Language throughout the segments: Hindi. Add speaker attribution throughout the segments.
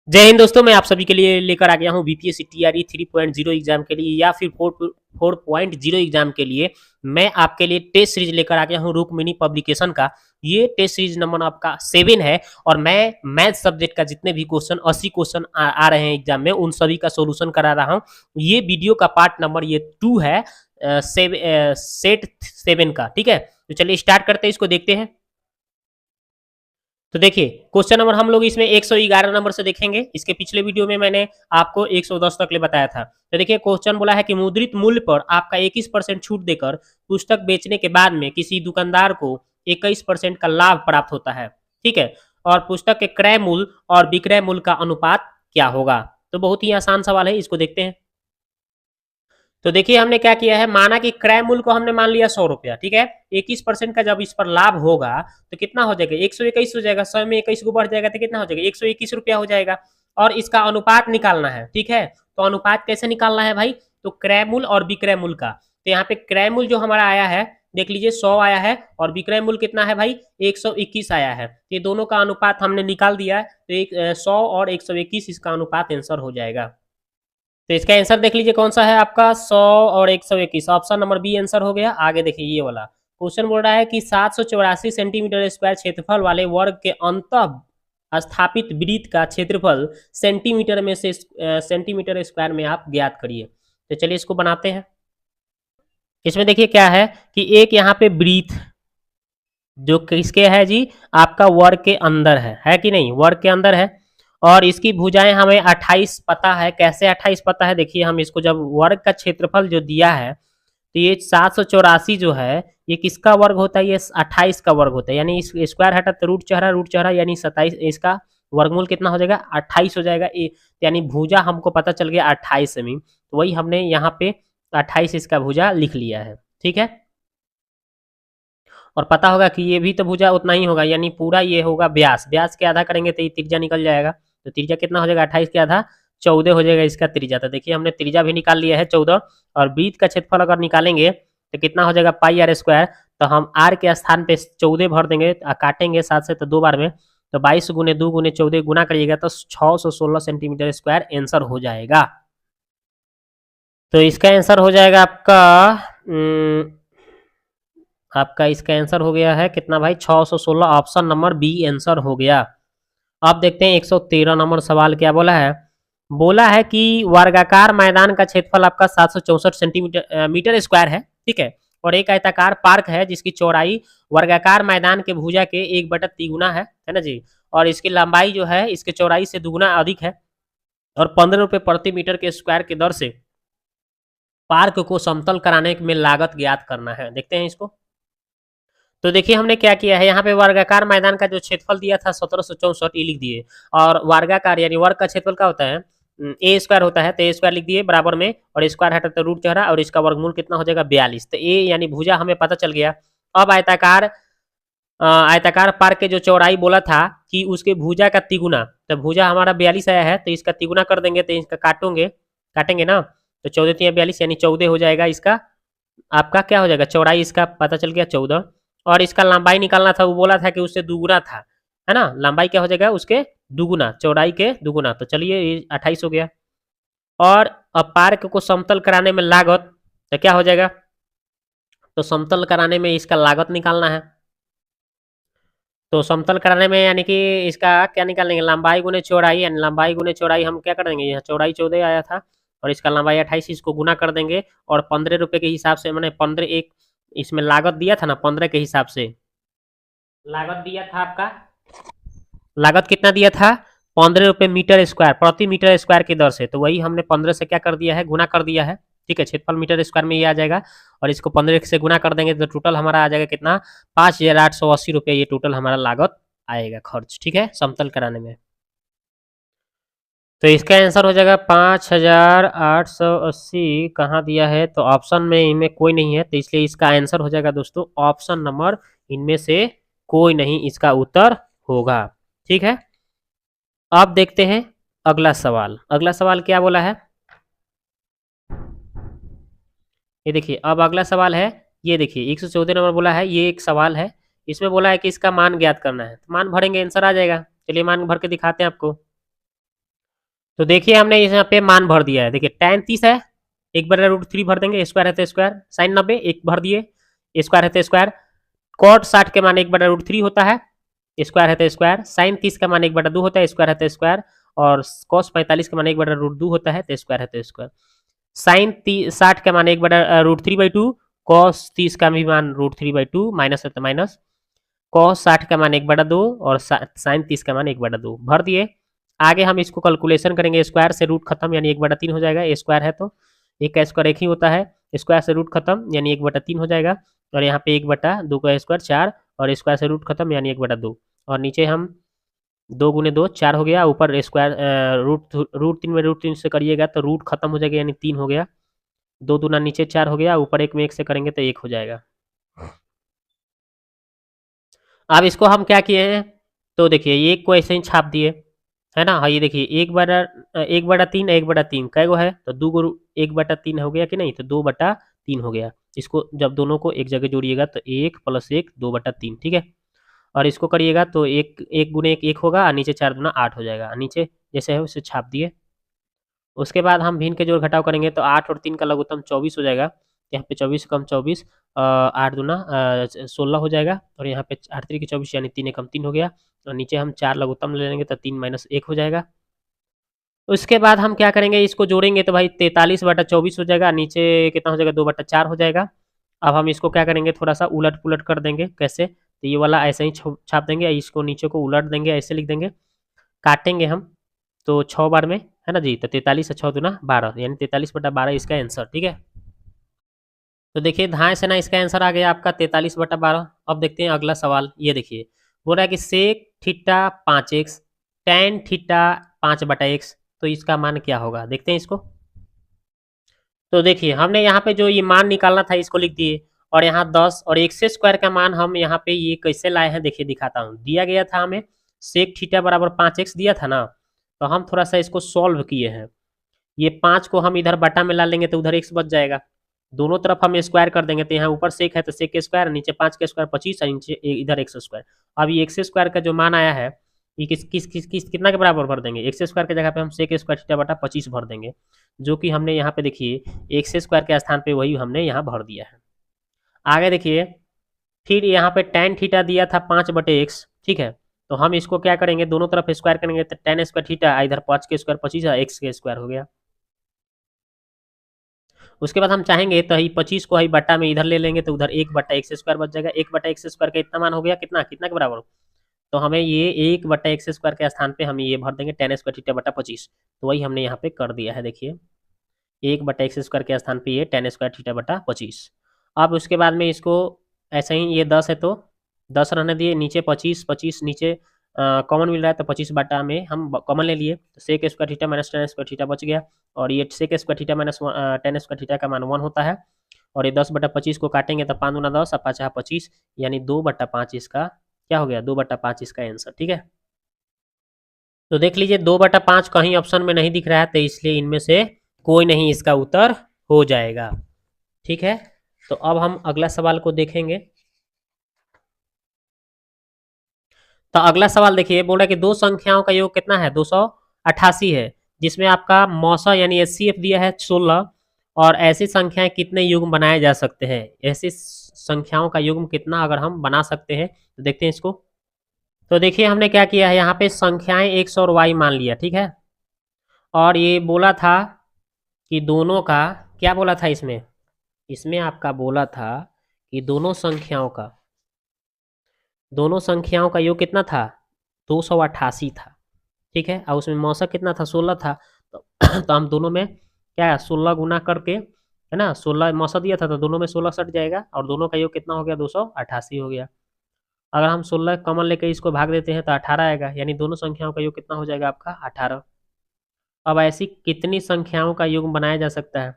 Speaker 1: जय हिंद दोस्तों, मैं आप सभी के लिए लेकर आ गया हूँ बीपीएससी टीआरई 3.0 एग्जाम के लिए या फिर 4.0 एग्जाम के लिए। मैं आपके लिए टेस्ट सीरीज लेकर आ गया हूँ रुक्मिणी पब्लिकेशन का। ये टेस्ट सीरीज नंबर आपका 7 है और मैं मैथ सब्जेक्ट का जितने भी क्वेश्चन 80 क्वेश्चन आ रहे हैं एग्जाम में उन सभी का सोल्यूशन करा रहा हूँ। ये वीडियो का पार्ट नंबर ये 2 है सेट 7 का। ठीक है, तो चलिए स्टार्ट करते हैं, इसको देखते हैं। तो देखिए क्वेश्चन नंबर हम लोग इसमें 111 नंबर से देखेंगे। इसके पिछले वीडियो में मैंने आपको 110 तक ले बताया था। तो देखिए क्वेश्चन बोला है कि मुद्रित मूल्य पर आपका 21% छूट देकर पुस्तक बेचने के बाद में किसी दुकानदार को 21% का लाभ प्राप्त होता है। ठीक है, और पुस्तक के क्रय मूल्य और विक्रय मूल्य का अनुपात क्या होगा। तो बहुत ही आसान सवाल है, इसको देखते हैं। तो देखिए हमने क्या किया है, माना कि क्रय मूल्य को हमने मान लिया 100 रुपया। ठीक है, 21% का जब इस पर लाभ होगा तो कितना हो जाएगा, 121 हो जाएगा। 100 में 21 को बढ़ जाएगा तो कितना हो जाएगा, 121 रुपया हो जाएगा। और इसका अनुपात निकालना है। ठीक है, तो अनुपात कैसे निकालना है भाई, तो क्रय मूल्य और विक्रय मूल्य का। तो यहाँ पे क्रय मूल्य जो हमारा आया है देख लीजिए 100 आया है और विक्रय मूल्य कितना है भाई 121 आया है। ये दोनों का अनुपात हमने निकाल दिया है, तो 100 और 121 इसका अनुपात आंसर हो जाएगा। तो इसका आंसर देख लीजिए कौन सा है आपका 100 और 121। ऑप्शन नंबर बी आंसर हो गया। आगे देखिए ये वाला क्वेश्चन बोल रहा है कि 784 सेंटीमीटर स्क्वायर क्षेत्रफल वाले वर्ग के अंत स्थापित वृत्त का क्षेत्रफल सेंटीमीटर में से सेंटीमीटर स्क्वायर में आप ज्ञात करिए। तो चलिए इसको बनाते हैं। इसमें देखिए क्या है कि एक यहाँ पे वृत्त जो किसके है जी, आपका वर्ग के अंदर है कि नहीं, वर्ग के अंदर है। और इसकी भुजाएं हमें 28 पता है। कैसे 28 पता है, देखिए हम इसको जब वर्ग का क्षेत्रफल जो दिया है तो ये 784 जो है ये किसका वर्ग होता है, ये 28 का वर्ग होता है। यानी इस स्क्वायर हटा तो रूट चौरा यानी 27, इसका वर्गमूल कितना हो जाएगा 28 हो जाएगा। यानी भुजा हमको पता चल गया 28 में, तो वही हमने यहाँ पे 28 इसका भुजा लिख लिया है। ठीक है, और पता होगा कि ये भी तो भुजा उतना ही होगा, यानी पूरा ये होगा ब्यास। ब्यास के आधा करेंगे तो ये त्रिज्या निकल जाएगा। तो त्रिज्या कितना हो जाएगा 28 के आधा 14 हो जाएगा इसका त्रिज्या। तो देखिए हमने त्रिज्या भी निकाल लिया है 14। और वृत्त का क्षेत्रफल अगर निकालेंगे तो कितना हो जाएगा पाई आर स्क्वायर। तो हम आर के स्थान पे 14 भर देंगे, काटेंगे 7 से तो 2 बार में, तो 22 गुने 2 गुने 14 गुना करिएगा तो 616 सेंटीमीटर स्क्वायर आंसर हो जाएगा। तो इसका आंसर हो जाएगा आपका इसका आंसर हो गया है कितना भाई 616। ऑप्शन नंबर बी आंसर हो गया। अब देखते हैं 113 नंबर सवाल क्या बोला है। बोला है कि वर्गाकार मैदान का क्षेत्रफल आपका 764 सेंटीमीटर मीटर स्क्वायर है। ठीक है, और एक आयताकार पार्क है जिसकी चौड़ाई वर्गाकार मैदान के भुजा के 1/3 है ना जी। और इसकी लंबाई जो है इसके चौड़ाई से दुगुना अधिक है। और 15 रुपये प्रति मीटर के स्क्वायर की दर से पार्क को समतल कराने में लागत ज्ञात करना है। देखते हैं इसको। तो देखिए हमने क्या किया है, यहाँ पे वर्गाकार मैदान का जो क्षेत्रफल दिया था 1764 ये लिख दिए। और वर्गाकार यानी वर्ग का क्षेत्रफल क्या होता है, ए स्क्वायर होता है, तो ए स्क्वायर लिख दिए बराबर में, और स्क्वायर हटा तो रूट चढ़ा और इसका वर्गमूल कितना हो जाएगा 42। तो ए यानी भुजा हमें पता चल गया। अब आयताकार पार्क के जो चौड़ाई बोला था कि उसके भुजा का तिगुना, तो भुजा हमारा 42 आया है तो इसका तिगुना कर देंगे, तो इसका काटेंगे ना, तो 14 3 42 यानी 14 हो जाएगा। इसका आपका क्या हो जाएगा, चौड़ाई इसका पता चल गया 14। और इसका लंबाई निकालना था, वो बोला था कि उससे दुगुना था, है ना। लंबाई क्या हो जाएगा उसके दुगुना, चौड़ाई के दुगुना। तो चलिए ये 28 हो गया। और अब पार्क को समतल कराने में लागत, तो क्या हो जाएगा, तो समतल कराने में इसका लागत निकालना है। तो समतल कराने में यानी कि इसका क्या निकालेंगे, लंबाई गुने चौड़ाई, यानी लंबाई गुने चौड़ाई हम क्या कर देंगे, यहाँ चौड़ाई 14 आया था और इसका लंबाई 28, इसको गुना कर देंगे। और 15 रुपये के हिसाब से, मैंने 15 एक इसमें लागत दिया था ना 15 के हिसाब से लागत दिया था आपका, लागत कितना दिया था 15 रुपये मीटर स्क्वायर प्रति मीटर स्क्वायर की दर से। तो वही हमने 15 से क्या कर दिया है, गुना कर दिया है। ठीक है, क्षेत्रफल मीटर स्क्वायर में ये आ जाएगा और इसको 15 से गुना कर देंगे तो टोटल हमारा आ जाएगा कितना 5880 रुपये। ये टोटल हमारा लागत आएगा खर्च। ठीक है, समतल कराने में। तो इसका आंसर हो जाएगा 5880। कहाँ दिया है, तो ऑप्शन में इनमें कोई नहीं है, तो इसलिए इसका आंसर हो जाएगा दोस्तों ऑप्शन नंबर इनमें से कोई नहीं इसका उत्तर होगा। ठीक है, अब देखते हैं अगला सवाल। अगला सवाल क्या बोला है, ये देखिए। अब अगला सवाल है, ये देखिए 114 नंबर बोला है। ये एक सवाल है, इसमें बोला है कि इसका मान ज्ञात करना है। तो मान भरेंगे आंसर आ जाएगा। चलिए मान भर के दिखाते हैं आपको। तो देखिए हमने यहाँ पे मान भर दिया है। देखिए tan 30 है, 1/√3 भर देंगे, स्क्वायर है तो स्क्वायर, साइन 90 एक भर दिए, स्क्वायर है तो स्क्वायर, कॉट 60 के मान 1/√3 होता है, स्क्वायर है तो स्क्वायर, साइन 30 का मान 1/2 होता है, स्क्वायर है तो स्क्वायर, और कॉस 45 का मान 1/√2 होता है तो स्क्वायर है तो स्क्वायर। साइन 60 का मान 1/√3/2, कॉस 30 का भी मान √3/2, माइनस है तो माइनस, कॉस 60 का मान 1/2 और साइन 30 का मान 1/2 भर दिए। आगे हम इसको कैलकुलेशन करेंगे, स्क्वायर से रूट खत्म यानी 1/3 हो जाएगा, स्क्वायर है तो एक का स्क्वायर एक ही होता है, स्क्वायर से रूट खत्म यानी 1/3 हो जाएगा, और यहाँ पे 1/2 का स्क्वायर 4, और स्क्वायर से रूट खत्म यानी 1/2, और नीचे हम 2 गुने 2 4 हो गया, ऊपर स्क्वायर रूट 3 में √3 से करिएगा तो रूट खत्म हो जाएगा यानी 3 हो गया, 2 दूना नीचे 4 हो गया, ऊपर 1 में 1 से करेंगे तो 1 हो जाएगा। अब इसको हम क्या किए हैं, तो देखिए एक को ऐसे ही छाप दिए, है ना। हाँ ये देखिए 1/3 1/3 कै गो है, तो 2 गो 1/3 हो गया कि नहीं, तो 2/3 हो गया। इसको जब दोनों को एक जगह जोड़िएगा तो 1 + 1 2/3, ठीक है। और इसको करिएगा तो 1 1 गुने 1 1 होगा, और नीचे 4 दूना 8 हो जाएगा, नीचे जैसे है उसे छाप दिए। उसके बाद हम भिन्न के जोड़ घटाव करेंगे तो 8 और 3 का लघुत्तम 24 हो जाएगा, यहाँ पे 24 कम 24, 8 दूना 16 हो जाएगा, और यहाँ पे 8 3 की 24 यानी 3 एकम 3 हो गया, और नीचे हम 4 लघुत्तम ले लेंगे तो 3 - 1 हो जाएगा। उसके बाद हम क्या करेंगे, इसको जोड़ेंगे तो भाई 43/24 हो जाएगा, नीचे कितना हो जाएगा 2/4 हो जाएगा। अब हम इसको क्या करेंगे, थोड़ा सा उलट पुलट कर देंगे, कैसे, तो ये वाला ऐसे ही छाप देंगे, इसको नीचे को उलट देंगे, ऐसे लिख देंगे, काटेंगे हम तो 6 बार में, है ना जी, तो 43 से 6 दूना 12 यानी 43/12 इसका आंसर, ठीक है। तो देखिए धाए से ना इसका आंसर आ गया आपका 43/12। अब देखते हैं अगला सवाल, ये देखिए बोल रहा है कि sec theta 5x tan theta 5/x, तो इसका मान क्या होगा, देखते हैं इसको। तो देखिए हमने यहाँ पे जो ये मान निकालना था इसको लिख दिए, और यहाँ 10 और x स्क्वायर का मान हम यहाँ पे ये कैसे लाए हैं, देखिए दिखाता हूँ। दिया गया था हमें सेक थीटा बराबर 5x दिया था ना, तो हम थोड़ा सा इसको सॉल्व किए हैं। ये 5 को हम इधर बटा में ला लेंगे तो उधर x बच जाएगा, दोनों तरफ हम स्क्वायर कर देंगे, तो यहाँ ऊपर सेक है तो सेक के स्क्वायर, नीचे 5 के स्क्वायर 25, और नीचे इधर एक्स स्क्वायर। अब ये एक्स स्क्वायर का जो मान आया है, ये किस कितना के बराबर भर देंगे, एक्स स्क्वायर की जगह पे हम सेक स्क्वायर थीटा बटा 25 भर देंगे, जो कि हमने यहाँ पे देखिए एक्स स्क्वायर के स्थान पे वही हमने यहाँ भर दिया है। आगे देखिए फिर यहाँ पे tan थीटा दिया था 5/x, ठीक है, तो हम इसको क्या करेंगे, दोनों तरफ स्क्वायर करेंगे तो tan स्क्वायर थीटा, इधर 5 के स्क्वायर 25 है, एक्स के स्क्वायर हो गया। उसके बाद हम चाहेंगे तो ही 25 को ही बट्टा में इधर ले लेंगे तो उधर 1/x² बच जाएगा, 1/x² का इतना मान हो गया, कितना कितना के बराबर, तो हमें ये 1/x² के स्थान पे हम ये भर देंगे tan स्क्वायर थीटा बटा 25, तो वही हमने यहाँ पे कर दिया है। देखिए 1/x² के स्थान पे ये tan स्क्वायर थीटा बटा 25। अब उसके बाद में इसको ऐसे ही, ये 10 है तो 10 रहने दिए, नीचे 25 25 नीचे कॉमन मिल रहा है तो 25 बटा में हम कॉमन ले लिए, तो sec square theta minus tan square theta बच गया, और ये sec square theta minus tan square theta का मान 1 होता है, और ये 10/25 को काटेंगे तो 5 दूना 10 और 5 25, यानी 2/5 इसका क्या हो गया, 2/5 इसका आंसर, ठीक है। तो देख लीजिए 2/5 कहीं ऑप्शन में नहीं दिख रहा है, तो इसलिए इनमें से कोई नहीं इसका उत्तर हो जाएगा, ठीक है। तो अब हम अगला सवाल को देखेंगे। तो अगला सवाल देखिए बोल रहा है कि दो संख्याओं का योग कितना है, 288 है, जिसमें आपका मौसा यानी एचसीएफ दिया है 16, और ऐसी संख्याएं कितने युग्म बनाए जा सकते हैं, ऐसी संख्याओं का युग्म कितना अगर हम बना सकते हैं, तो देखते हैं इसको। तो देखिए हमने क्या किया है, यहाँ पे संख्याएं एक्स और वाई मान लिया, ठीक है, और ये बोला था कि दोनों का क्या बोला था इसमें, इसमें आपका बोला था कि दोनों संख्याओं का योग कितना था, 288 था, ठीक है, और उसमें मौसा कितना था, 16 था, तो, तो हम दोनों में क्या है 16 गुना करके, है ना, 16 मौसा दिया था तो दोनों में 16 सट जाएगा, और दोनों का योग कितना हो गया, 288 हो गया। अगर हम 16 कॉमन लेके इसको भाग देते हैं तो 18 आएगा, यानी दोनों संख्याओं का योग कितना हो जाएगा आपका 18। अब ऐसी कितनी संख्याओं का योग बनाया जा सकता है,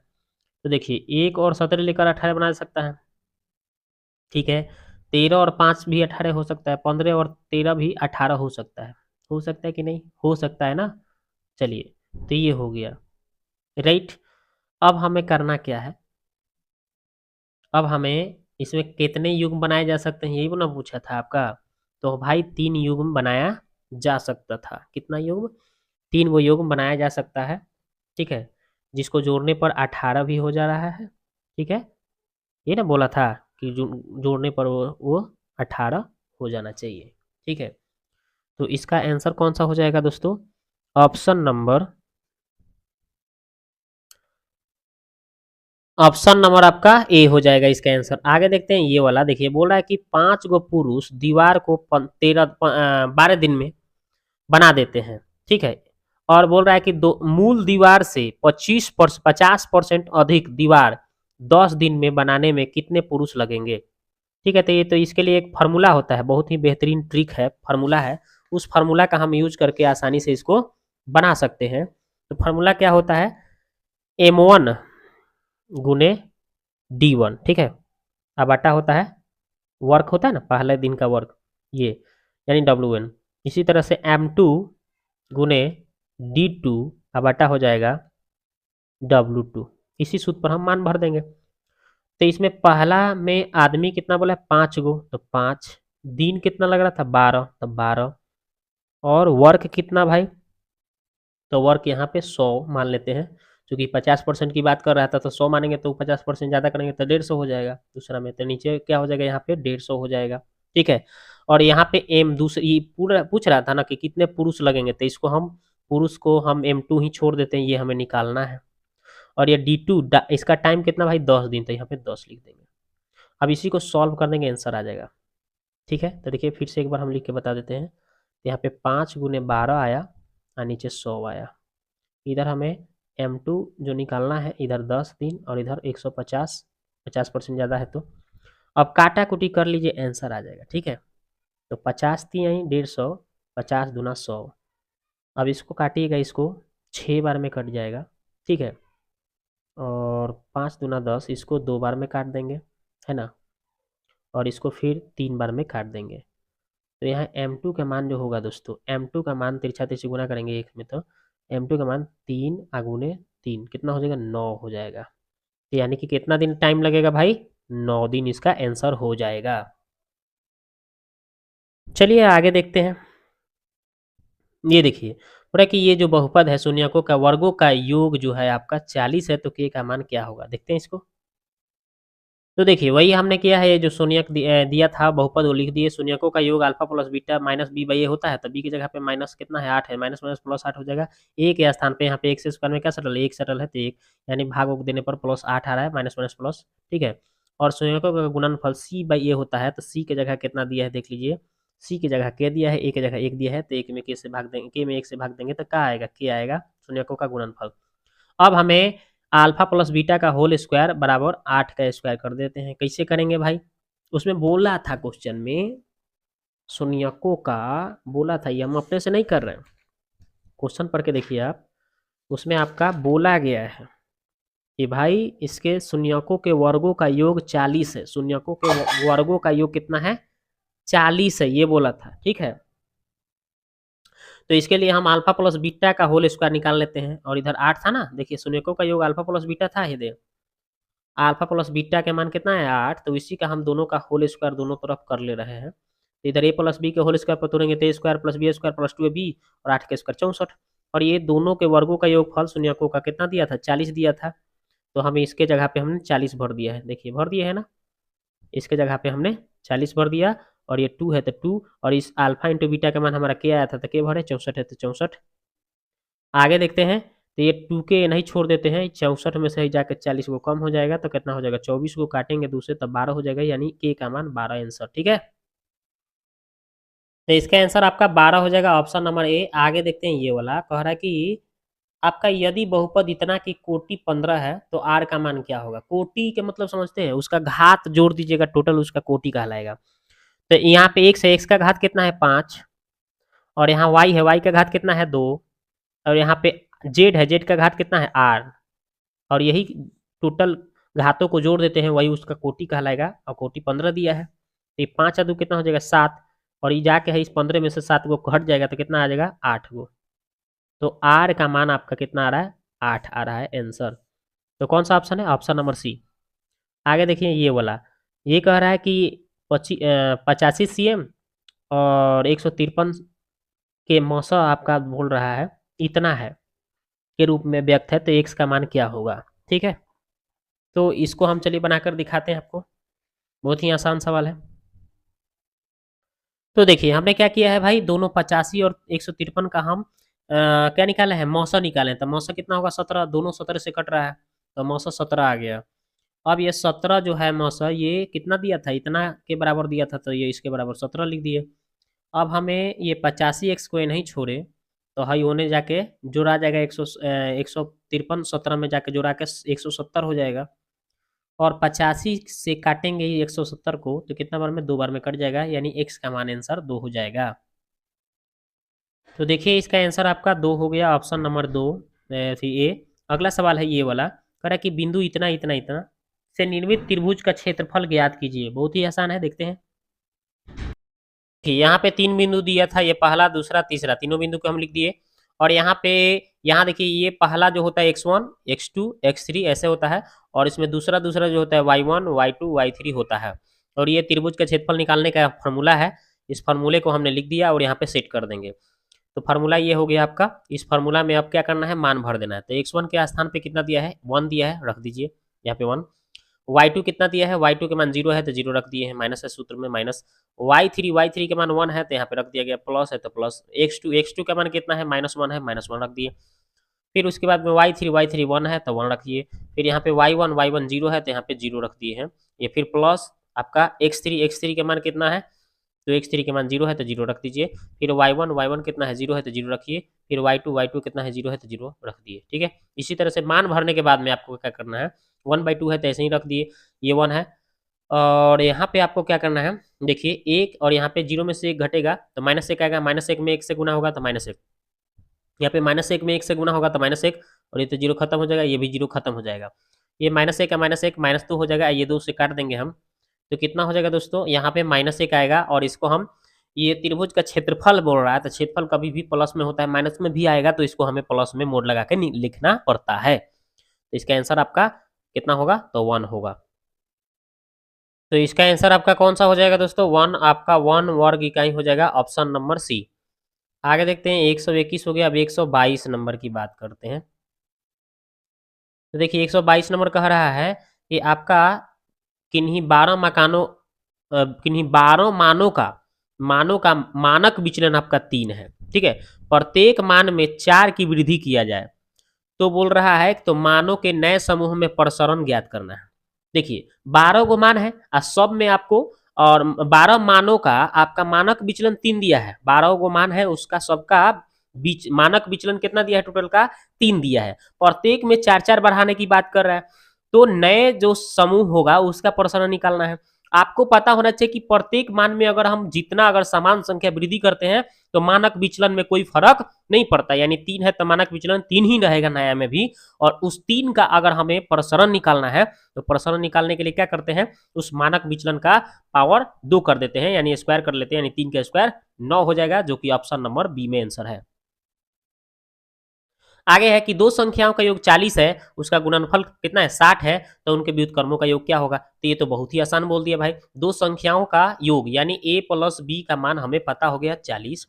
Speaker 1: तो देखिए 1 और 17 लेकर 18 बनाया जा सकता है, ठीक है, 13 और 5 भी 18 हो सकता है, 15 और 13 भी 18 हो सकता है कि नहीं, हो सकता है ना। चलिए तो ये हो गया, राइट। अब हमें करना क्या है, अब हमें इसमें कितने युग्म बनाए जा सकते हैं यही ना पूछा था आपका, तो भाई 3 युग्म बनाया जा सकता था, कितना युग्म, 3 वो योग बनाया जा सकता है, ठीक है, जिसको जोड़ने पर 18 भी हो जा रहा है, ठीक है। ये ना बोला था कि जोड़ने पर वो 18 हो जाना चाहिए, ठीक है। तो इसका आंसर कौन सा हो जाएगा दोस्तों? ऑप्शन नंबर आपका ए हो जाएगा इसका आंसर। आगे देखते हैं ये वाला, देखिए बोल रहा है कि 5 गो पुरुष दीवार को 12 दिन में बना देते हैं, ठीक है। और बोल रहा है कि दो मूल दीवार से 50% अधिक दीवार 10 दिन में बनाने में कितने पुरुष लगेंगे, ठीक है। तो ये तो इसके लिए एक फार्मूला होता है, बहुत ही बेहतरीन ट्रिक है, फार्मूला है। उस फार्मूला का हम यूज करके आसानी से इसको बना सकते हैं। तो फार्मूला क्या होता है? M1 गुने D1, ठीक है। अब आटा होता है, वर्क होता है ना पहले दिन का वर्क, ये यानी WN। इसी तरह से M2 गुने D2, अब आटा हो जाएगा W2। इसी सूत्र पर हम मान भर देंगे। तो इसमें पहला में आदमी कितना बोला है? 5 गो, तो 5। दिन कितना लग रहा था? 12, तो 12। और वर्क कितना भाई? तो वर्क यहाँ पे 100 मान लेते हैं, क्योंकि 50% की बात कर रहा था, तो 100 मानेंगे तो 50% ज़्यादा करेंगे तो 150 हो जाएगा दूसरा में। तो नीचे क्या हो जाएगा? यहाँ पे 150 हो जाएगा, ठीक है। और यहाँ पे एम दूसरी पूरा पूछ रहा था ना कि कितने पुरुष लगेंगे, तो इसको हम पुरुष को हम M2 ही छोड़ देते हैं, ये हमें निकालना है। और ये D2 इसका टाइम कितना भाई? 10 दिन, तो यहाँ पे 10 लिख देंगे। अब इसी को सॉल्व कर देंगे, आंसर आ जाएगा, ठीक है। तो देखिए फिर से एक बार हम लिख के बता देते हैं। यहाँ पे 5 गुने 12 आया और नीचे 100 आया। इधर हमें M2 जो निकालना है, इधर 10 दिन और इधर 150, 50% ज़्यादा है। तो अब काटा कुटी कर लीजिए, आंसर आ जाएगा, ठीक है। तो 50 थी यहीं 150, 50 दूना 100। अब इसको काटिएगा, इसको 6 बार में कट जाएगा, ठीक है। और 5 दूना 10, इसको 2 बार में काट देंगे, है ना। और इसको फिर 3 बार में काट देंगे। तो यहाँ M2 का मान जो होगा दोस्तों, M2 का मान तिरछा तिरछी गुना करेंगे एक में, तो M2 का मान 3 आगुने 3 कितना हो जाएगा? 9 हो जाएगा। तो यानी कि कितना दिन टाइम लगेगा भाई? 9 दिन इसका आंसर हो जाएगा। चलिए आगे देखते हैं। ये देखिए बोला कि ये जो बहुपद है शून्यकों का वर्गों का योग जो है आपका 40 है, तो के का मान क्या होगा? देखते हैं इसको। तो देखिए वही हमने किया है, ये जो शून्यक दिया था बहुपद वो लिख दिए। शून्यकों का योग alpha plus beta minus b by a होता है, तो बी की जगह पे माइनस कितना है? 8 है, माइनस माइनस प्लस 8 हो जाएगा। ए के स्थान पे यहाँ पे एक से स्क्वायर में क्या सेटल है? एक सेटल है, तो एक, यानी भाग उग देने पर प्लस 8 आ रहा है, माइनस माइनस प्लस, ठीक है। और शून्यकों का गुणनफल सी बाई ए होता है, तो सी की जगह कितना दिया है देख लीजिए। सी की जगह के दिया है, ए की जगह एक दिया है, तो एक में के से भाग देंगे, के में एक से भाग देंगे तो क्या आएगा? के आएगा, शून्यकों का गुणनफल। अब हमें अल्फा प्लस बीटा का होल स्क्वायर बराबर 8 का स्क्वायर कर देते हैं। कैसे करेंगे भाई? उसमें बोला था क्वेश्चन में शून्यकों का, बोला था, ये हम अपने से नहीं कर रहे हैं, क्वेश्चन पढ़ के देखिए आप। उसमें आपका बोला गया है कि भाई इसके शून्यकों के वर्गों का योग 40 है। शून्यकों के वर्गों का योग कितना है? 40 है, ये बोला था, ठीक है। तो इसके लिए हम अल्फा प्लस बीटा का होल स्क्वायर निकाल लेते हैं। और इधर 8 था ना, देखिए शून्यकों का योग अल्फा प्लस बीटा था, ये दे अल्फा प्लस बीटा के मान कितना है? 8। तो इसी का हम दोनों का होल स्क्वायर दोनों तरफ कर ले रहे हैं। तो इधर ए प्लस बी के होल स्क्वायर पर तोड़ेंगे तो a square plus b square plus 2ab और 8 के स्क्वायर 64। और ये दोनों के वर्गों का योगफल शून्यकों का कितना दिया था? 40 दिया था। तो हमें इसके जगह पे हमने 40 भर दिया है, देखिए भर दिया है ना। इसके जगह पे हमने 40 भर दिया। और ये 2 है तो 2, और इस अल्फा इंटू बीटा का मान हमारा के आया था, तो के भरे 64 है तो 64। आगे देखते हैं। तो ये 2 के नहीं छोड़ देते हैं, 64 में से ही जाकर 40 को कम हो जाएगा, तो कितना हो जाएगा? 24 को काटेंगे दूसरे तब 12 हो जाएगा, यानी के का मान 12 आंसर, ठीक है। तो इसका आंसर आपका 12 हो जाएगा, ऑप्शन नंबर ए। आगे देखते हैं ये वाला, कह रहा है कि आपका यदि बहुपद इतना की कोटि 15 है तो आर का मान क्या होगा? कोटि के मतलब समझते हैं, उसका घात जोड़ दीजिएगा, टोटल उसका कोटि कहलाएगा। तो यहाँ पे x है, x का घात कितना है? 5। और यहाँ y है, y का घात कितना है? 2। और यहाँ पे z है, z का घात कितना है? r। और यही टोटल घातों को जोड़ देते हैं, वही उसका कोटि कहलाएगा। और कोटि 15 दिया है, तो ये 5 और 2 कितना हो जाएगा? 7। और ये जाके है इस 15 में से 7 को घट जाएगा, तो कितना आ जाएगा? 8 गो। तो आर का मान आपका कितना आ रहा है? 8 आ रहा है आंसर। तो कौन सा ऑप्शन है? Option number C. आगे देखिए ये वाला, ये कह रहा है कि 85 cm और 153 के मौसा आपका बोल रहा है, इतना है के रूप में व्यक्त है, तो x का मान क्या होगा। ठीक है, तो इसको हम चलिए बनाकर दिखाते हैं आपको। बहुत ही आसान सवाल है। तो देखिए हमने क्या किया है भाई, दोनों 85 और 153 का हम क्या निकाले हैं, मौसा निकाले हैं। तो मौसा कितना होगा 17, दोनों 17 से कट रहा है, तो मौसा 17 आ गया। अब ये 17 जो है मौसा, ये कितना दिया था, इतना के बराबर दिया था, तो ये इसके बराबर 17 लिख दिए। अब हमें ये 85 एक्स को नहीं छोड़े, तो हाई होने जाके जोड़ा जाएगा 153 17 में जाके जोड़ा के 170 हो जाएगा। और 85 से काटेंगे 170 को, तो कितना बार में, 2 बार में कट जाएगा, यानी x का मान आंसर 2 हो जाएगा। तो देखिए इसका आंसर आपका 2 हो गया, ऑप्शन नंबर 2 ए। अगला सवाल है ये वाला, कह रहा है कि बिंदु इतना इतना इतना से निर्मित त्रिभुज का क्षेत्रफल ज्ञात कीजिए। बहुत ही आसान है, देखते हैं। यहाँ पे 3 बिंदु दिया था, ये पहला दूसरा तीसरा, तीनों बिंदु को हम लिख दिए। और यहाँ पे, यहाँ देखिए ये पहला जो होता है x1 x2 x3 ऐसे होता है, और इसमें दूसरा दूसरा जो होता है y1 y2 y3 होता है। और ये त्रिभुज का क्षेत्रफल निकालने का फॉर्मूला है, इस फार्मूले को हमने लिख दिया और यहाँ पे सेट कर देंगे। तो फार्मूला ये हो गया आपका। इस फार्मूला में अब क्या करना है, मान भर देना है। तो x1 के स्थान पे कितना दिया है, 1 दिया है, रख दीजिए यहाँ पे 1। y2 कितना दिया है, y2 के मान 0 है तो 0 रख दिए हैं, माइनस है सूत्र में माइनस। y3 के मान 1 है तो यहाँ पे रख दिया गया, प्लस है तो प्लस। x2 का मान कितना है, -1 है, -1 रख दिए। फिर उसके बाद में y3 1 है तो 1 रखिए। फिर यहाँ पे y1 0 है तो यहाँ पे 0 रख दिए हैं। ये फिर प्लस आपका x3 के मान कितना है, तो x3 के मान 0 है तो 0 रख दीजिए। फिर y1 कितना है, 0 है तो 0 रखिए। फिर y2 कितना है, 0 है तो 0 रख दिए। ठीक है, इसी तरह से मान भरने के बाद में आपको क्या करना है, 1/2 है तो ऐसे ही रख दिए, ये 1 है। और यहाँ पे आपको क्या करना है, देखिए एक, और यहाँ पे 0 में से 1 घटेगा तो -1 आएगा, -1 में 1 से गुना होगा तो -1, यहाँ पे -1 में 1 से गुना होगा तो -1, और ये तो 0 खत्म हो जाएगा, ये भी 0 खत्म हो जाएगा। ये -1 का -1 -2 हो जाएगा, ये 2 से काट देंगे हम, तो कितना हो जाएगा दोस्तों, यहाँ पे -1 आएगा। और इसको हम, ये त्रिभुज का क्षेत्रफल बोल रहा है, तो क्षेत्रफल कभी भी प्लस में होता है, माइनस में भी आएगा, तो इसको हमें प्लस में मोड लगा के लिखना पड़ता है। तो इसका आंसर आपका कितना होगा, तो 1 होगा। तो इसका आंसर आपका कौन सा हो जाएगा दोस्तों, 1, आपका 1 वर्ग इकाई हो जाएगा, ऑप्शन नंबर सी। आगे देखते हैं, 121 हो गया, अब 122 नंबर की बात करते हैं। तो देखिए 122 नंबर कह रहा है कि आपका किन्हीं 12 मकानों किन्हीं 12 मानों का मानक विचलन आपका 3 है। ठीक है, प्रत्येक मान में 4 की वृद्धि किया जाए, तो बोल रहा है तो मानों के नए समूह में प्रसरण ज्ञात करना है। देखिए 12 गो मान है और सब में आपको, और 12 मानों का आपका मानक विचलन 3 दिया है, 12 गो मान है उसका सबका बीच मानक विचलन कितना दिया है, टोटल का 3 दिया है। प्रत्येक में 4-4 बढ़ाने की बात कर रहा है, तो नए जो समूह होगा उसका प्रसरण निकालना है। आपको पता होना चाहिए कि प्रत्येक मान में अगर हम जितना अगर समान संख्या वृद्धि करते हैं तो मानक विचलन में कोई फर्क नहीं पड़ता, यानी 3 है तो मानक विचलन 3 ही रहेगा नया में भी। और उस 3 का अगर हमें प्रसरण निकालना है, तो प्रसरण निकालने के लिए क्या करते हैं, उस मानक विचलन का पावर 2 कर देते हैं, यानी स्क्वायर कर लेते हैं, यानी 3 का स्क्वायर 9 हो जाएगा, जो कि ऑप्शन नंबर बी में आंसर है। आगे है कि दो संख्याओं का योग 40 है, उसका गुणनफल कितना है, 60 है, तो उनके व्युत्क्रमों का योग क्या होगा। तो ये तो बहुत ही आसान बोल दिया भाई, दो संख्याओं का योग यानी a प्लस b का मान हमें पता हो गया 40,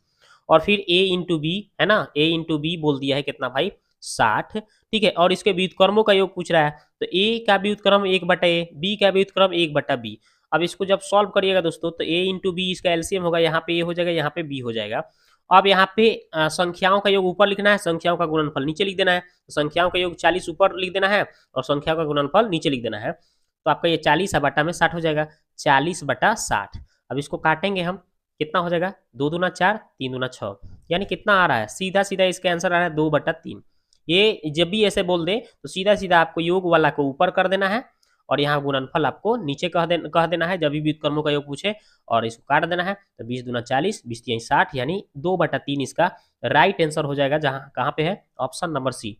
Speaker 1: और फिर a इंटू बी है ना, a इंटू बी बोल दिया है कितना भाई, 60। ठीक है, और इसके व्युत्क्रमों का योग पूछ रहा है, तो a का व्युत्क्रम 1/a, b का व्युत्क्रम 1/b। अब इसको जब सॉल्व करिएगा दोस्तों, तो a इंटू बी इसका एलसीएम होगा, यहाँ पे a हो जाएगा, यहाँ पे b हो जाएगा। अब यहाँ पे संख्याओं का योग ऊपर लिखना है, संख्याओं का गुणनफल नीचे लिख देना है। संख्याओं का योग 40 ऊपर लिख देना है और संख्याओं का गुणनफल नीचे लिख देना है। तो आपका ये 40 बटा में 60 हो जाएगा, 40/60। अब इसको काटेंगे हम, कितना हो जाएगा, 2 दूना 4, 3 दूना 6, यानी कितना आ रहा है, सीधा सीधा इसका आंसर आ रहा है 2/3। ये जब भी ऐसे बोल दे तो सीधा सीधा आपको योग वाला को ऊपर कर देना है और यहाँ गुणनफल आपको नीचे कह देना है, जब भी व्युत्क्रमों का योग पूछे, और इसको काट देना है। तो 20 दूना 40, 20 3 60, यानी 2/3 इसका राइट आंसर हो जाएगा, जहाँ कहाँ पे है, ऑप्शन नंबर सी।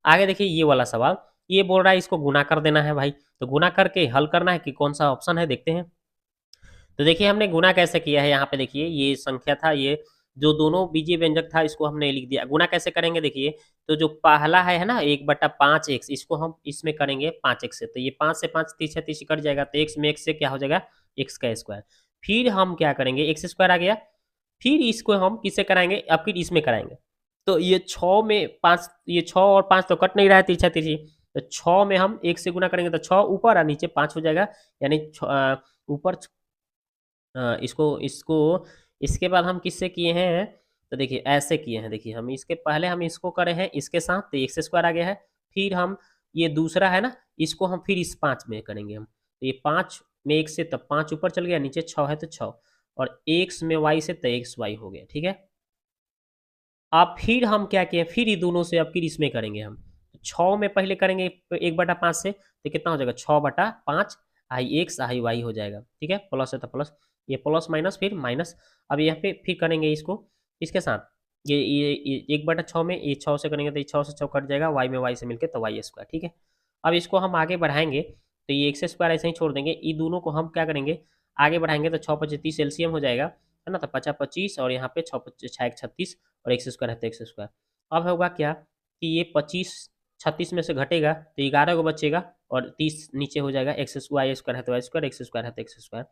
Speaker 1: आगे देखिए ये वाला सवाल, ये बोल रहा है इसको गुना कर देना है भाई, तो गुना करके हल करना है कि कौन सा ऑप्शन है, देखते हैं। तो देखिए हमने गुना कैसे किया है, यहाँ पे देखिए ये संख्या था, ये जो दोनों बीजीय व्यंजक था इसको हमने लिख दिया। गुना कैसे करेंगे, देखिए तो जो पहला है ना 1/5x, इसको हम इसमें करेंगे 5x से, तो ये 5 से 5 30 है, 30 कट जाएगा, तो x में x से क्या हो जाएगा, x का स्क्वायर। फिर हम क्या करेंगे, x स्क्वायर आ गया, फिर इसको हम किससे कराएंगे, अब फिर इसमें कराएंगे, तो ये 6 में 5, ये 6 और 5 तो कट नहीं रहा है तिरछा तिरछी, तो 6 में हम 1 से गुना करेंगे तो 6 ऊपर और नीचे 5 हो जाएगा, यानी ऊपर इसको इसको इसके बाद हम किससे किए हैं, तो देखिए ऐसे किए हैं। देखिए हम इसके पहले हम इसको करे हैं इसके साथ, तो एक्स स्क्वायर आ गया है। फिर हम ये दूसरा है ना, इसको हम फिर इस 5 में करेंगे हम, तो ये 5 में 1 से तब 5 ऊपर चल गया, नीचे 6 है तो 6, और x में y से तो एक्स वाई हो गया, ठीक है। अब फिर हम क्या किए, फिर ये दोनों से अब फिर इसमें करेंगे हम, 6 में पहले करेंगे 1/5 से, तो कितना हो जाएगा 6/5 आई एक्स आई वाई हो जाएगा, ठीक है। प्लस है तो प्लस, ये प्लस माइनस फिर माइनस। अब यहाँ पे फिर करेंगे इसको इसके साथ, ये 1/6 में ये 6 से करेंगे तो ये 6 से 6 कट जाएगा, वाई में वाई से मिलकर तो वाई स्क्वायर, ठीक है। अब इसको हम आगे बढ़ाएंगे तो ये एक्स स्क्वायर ऐसे ही छोड़ देंगे, ये दोनों को हम क्या करेंगे आगे बढ़ाएंगे तो 6×5 = 30 एलसीएम हो जाएगा, है ना। तो 50×25 और यहाँ पे 6×5 = 36 और एक्स स्क्वायर है तो एक्स स्क्वायर। अब होगा क्या कि ये 25 36 में से घटेगा तो 11 को बचेगा और 30 नीचे हो जाएगा, एक्स वाई स्क्वायर है तो वाई स्क्वायर, एक्स स्क्वायर है तो एक्स स्क्वायर,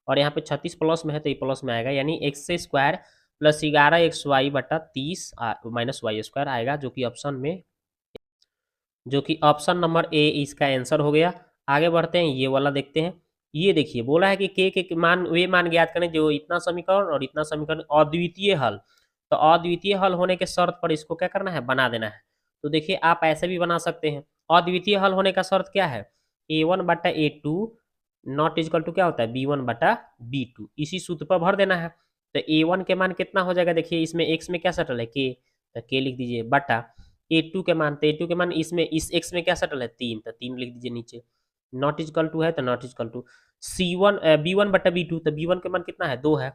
Speaker 1: और यहाँ पे 36 प्लस में है तो ये प्लस में आएगा, यानी x square plus 11xy/30 minus y square आएगा, जो कि ऑप्शन नंबर ए इसका आंसर हो गया। आगे बढ़ते हैं, ये वाला देखते हैं। ये देखिए बोला है कि के मान वे मान ज्ञात करें जो इतना समीकरण और इतना समीकरण अद्वितीय हल, तो अद्वितीय हल होने के शर्त पर इसको क्या करना है बना देना है। तो देखिए आप ऐसे भी बना सकते हैं, अद्वितीय हल होने का शर्त क्या है, a1/a2 नॉट इजकल टू क्या होता है b1/b2, इसी सूत्र पर भर देना है। तो a1 के मान कितना हो जाएगा, देखिए इसमें x में क्या सटल है k, तो k लिख दीजिए बटा a2 के मान, तो a2 के मान इसमें इस x में क्या सटल है 3, तो 3 लिख दीजिए नीचे, नॉट इजकल टू है तो not is equal to c1 b1/b2, तो b1 के मान कितना है 2 है,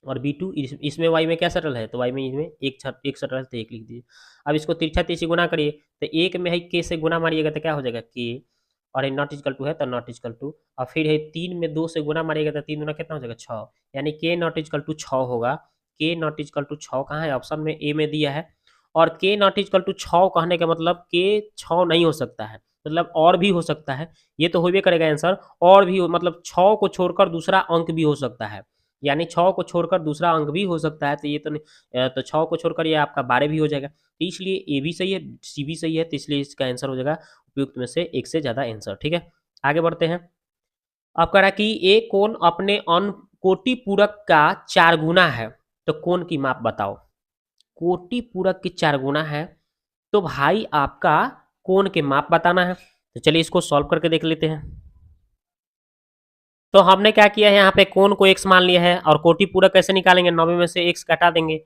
Speaker 1: और b2 इसमें y में क्या सटल है, तो y में इसमें एक सटल है तो 1 लिख दीजिए। अब इसको तिरछा तिरछी गुना करिए, तो 1 में है k से गुना मारिएगा तो क्या हो जाएगा k, और ये नॉट इजकल टू है तो नॉट इजकल टू, और फिर है 3 में 2 से गुना मारिएगा तो 3 गुना कितना हो जाएगा 6, यानी k नॉट इजकल टू 6 होगा। k नॉट इजकल टू 6 कहाँ है, ऑप्शन में ए में दिया है। और k नॉट इजकल टू 6 कहने का मतलब k 6 नहीं हो सकता है, मतलब और भी हो सकता है, ये तो होबे करेगा आंसर, और भी मतलब 6 को छोड़कर दूसरा अंक भी हो सकता है, यानी 6 को छोड़कर दूसरा अंक भी हो सकता है, तो ये तो नहीं, तो 6 को छोड़कर ये आपका 12 भी हो जाएगा, तो इसलिए ए भी सही है सी भी सही है, तो इसलिए इसका आंसर हो जाएगा उपयुक्त में से एक से ज़्यादा आंसर, ठीक है। आगे बढ़ते हैं। अब कह रहा है कि एक कोण अपने कोटि पूरक का 4 गुना है, तो कोण की माप बताओ। कोटि पूरक की 4 गुना है तो भाई आपका कोण के माप बताना है, तो चलिए इसको सॉल्व करके देख लेते हैं। तो हमने क्या किया है, यहाँ पे कोण को x मान लिया है, और कोटि पूरक कैसे निकालेंगे, 90 में से x घटा देंगे,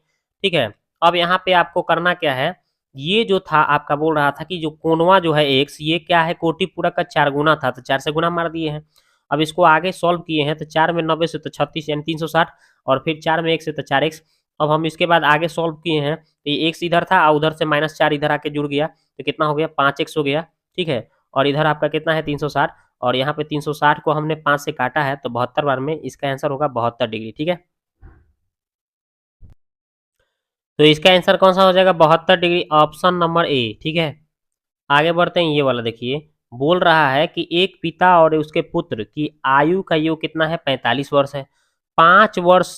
Speaker 1: ठीक है। अब यहाँ पे आपको करना क्या है, ये जो था आपका बोल रहा था कि जो कोणवा जो है x, ये क्या है कोटि पूरक का 4 गुना था, तो 4 से गुना मार दिए हैं। अब इसको आगे सॉल्व किए हैं, तो 4 में 90 से तो 36 यानी 360, और फिर 4 में 1 से तो 4x। अब हम इसके बाद आगे सॉल्व किए हैं, तो ये x इधर था और उधर से -4 इधर आके जुड़ गया, तो कितना हो गया 5x हो गया, ठीक है। और इधर आपका कितना है 360, और यहाँ पे 360 को हमने 5 से काटा है तो 72 बार में इसका आंसर होगा 72 डिग्री, ठीक है। तो इसका आंसर कौन सा हो जाएगा 72 डिग्री, ऑप्शन नंबर ए, ठीक है। आगे बढ़ते हैं, ये वाला देखिए बोल रहा है कि एक पिता और उसके पुत्र की आयु का योग कितना है 45 वर्ष है। 5 वर्ष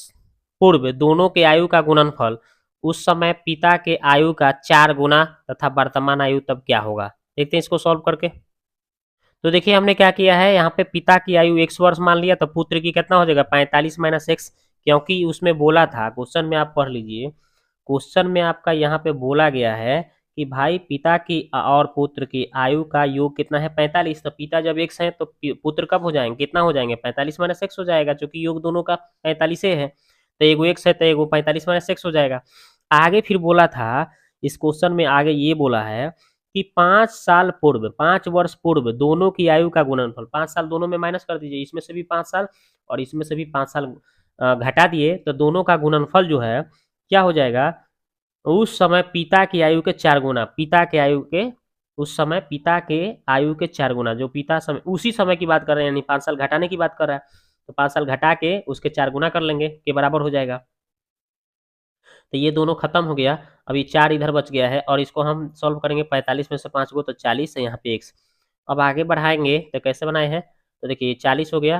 Speaker 1: पूर्व दोनों के आयु का गुणनफल उस समय पिता के आयु का 4 गुना तथा वर्तमान आयु तब क्या होगा, देखते हैं इसको सॉल्व करके। तो देखिए हमने क्या किया है, यहाँ पे पिता की आयु x वर्ष मान लिया, तो पुत्र की कितना हो जाएगा 45 - x, क्योंकि उसमें बोला था क्वेश्चन में, आप पढ़ लीजिए क्वेश्चन में आपका यहाँ पे बोला गया है कि भाई पिता की और पुत्र की आयु का योग कितना है 45, तो पिता जब x है तो पुत्र कब हो जाएंगे कितना हो जाएंगे 45 - x हो जाएगा, क्योंकि योग दोनों का 45 है, तो एगो x है तो एगो 45 - x हो जाएगा। आगे फिर बोला था इस क्वेश्चन में, आगे ये बोला है कि 5 साल पूर्व 5 वर्ष पूर्व दोनों की आयु का गुणनफल, 5 साल दोनों में माइनस कर दीजिए, इसमें से भी 5 साल और इसमें से भी 5 साल घटा दिए, तो दोनों का गुणनफल जो है क्या हो जाएगा, उस समय पिता की आयु के 4 गुना, पिता के आयु के उस समय पिता के आयु के 4 गुना, जो पिता समय उसी समय की बात कर रहे हैं, यानी 5 साल घटाने की बात कर रहा है, तो 5 साल घटा के उसके 4 गुना कर लेंगे के बराबर हो जाएगा। तो ये दोनों खत्म हो गया, अभी 4 इधर बच गया है, और इसको हम सॉल्व करेंगे 45 में से 5 को तो 40 है यहाँ पे x। अब आगे बढ़ाएंगे तो कैसे बनाए हैं, तो देखिए 40 हो गया,